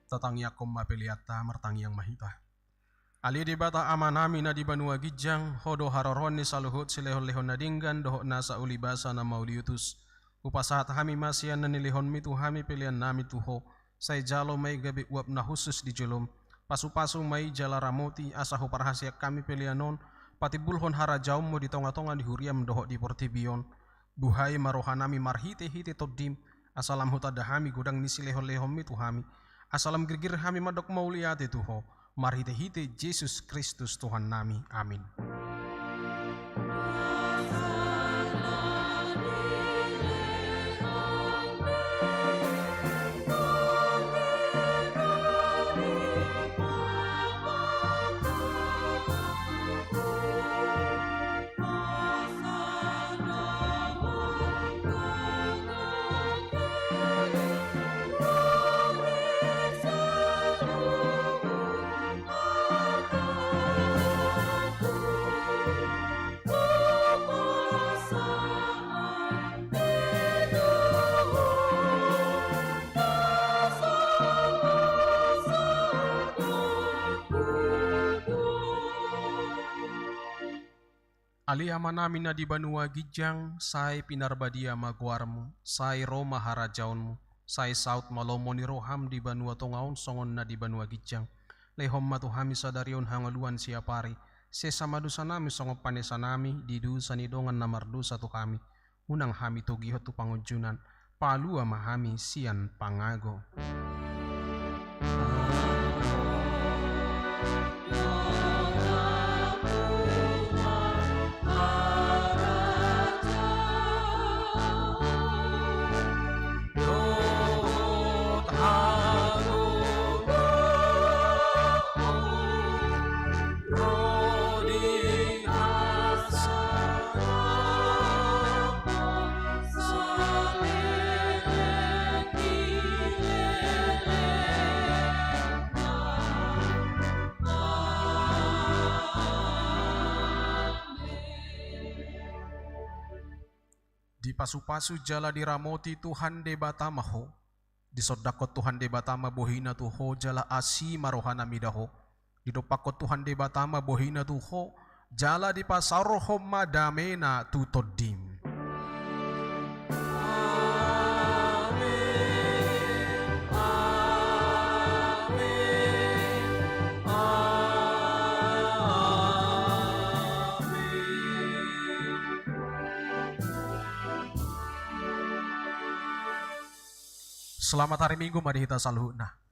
Tatang yakom mapeliata martang yang mahita. Ali debata amanami na di Banua Gijang, hodo haroron ni saluhut silehon-lehon nadinggan, doho nasa ulibasa na mauliutus. Upasahat hami masian na nilihon mitu hami pilihan nami tuho, say jalo may gabi uap na husus di julum, pasu-pasu mai jala ramoti asaho parhasia kami pelianon, pati bulhon hara jaummu di tonga-tonga di huriam dohok di portibion, buhai marohanami marhite-hite todim, asalam hutadahami gudang nisi leho-lehom itu hami, asalam girgir hami madok mauliate tuho, marhite-hite Yesus Kristus Tuhan nami, amin. Aliama nami na di Banua Gijang, sai pinarbadia maguarmu, sai Roma harajaunmu, sai saut malomoni roham di Banua Tongaon songon na di Banua Gijang, lehom matuhami sadarion hangaluan siapari, sesama dusa nami songo panesa nami, di dusa nidongan namardu satu kami, unang hami togihot tu pangujunan, palua mahami sian pangago. Di pasu-pasu jala di ramoti Tuhan de batamaho, di sodakot Tuhan de batama bohina tuho jala asi marohana midaho, di dopakot Tuhan de batama bohina tuho jala di pasarohom madamena tutodim. Selamat hari Minggu, mari kita saluhna.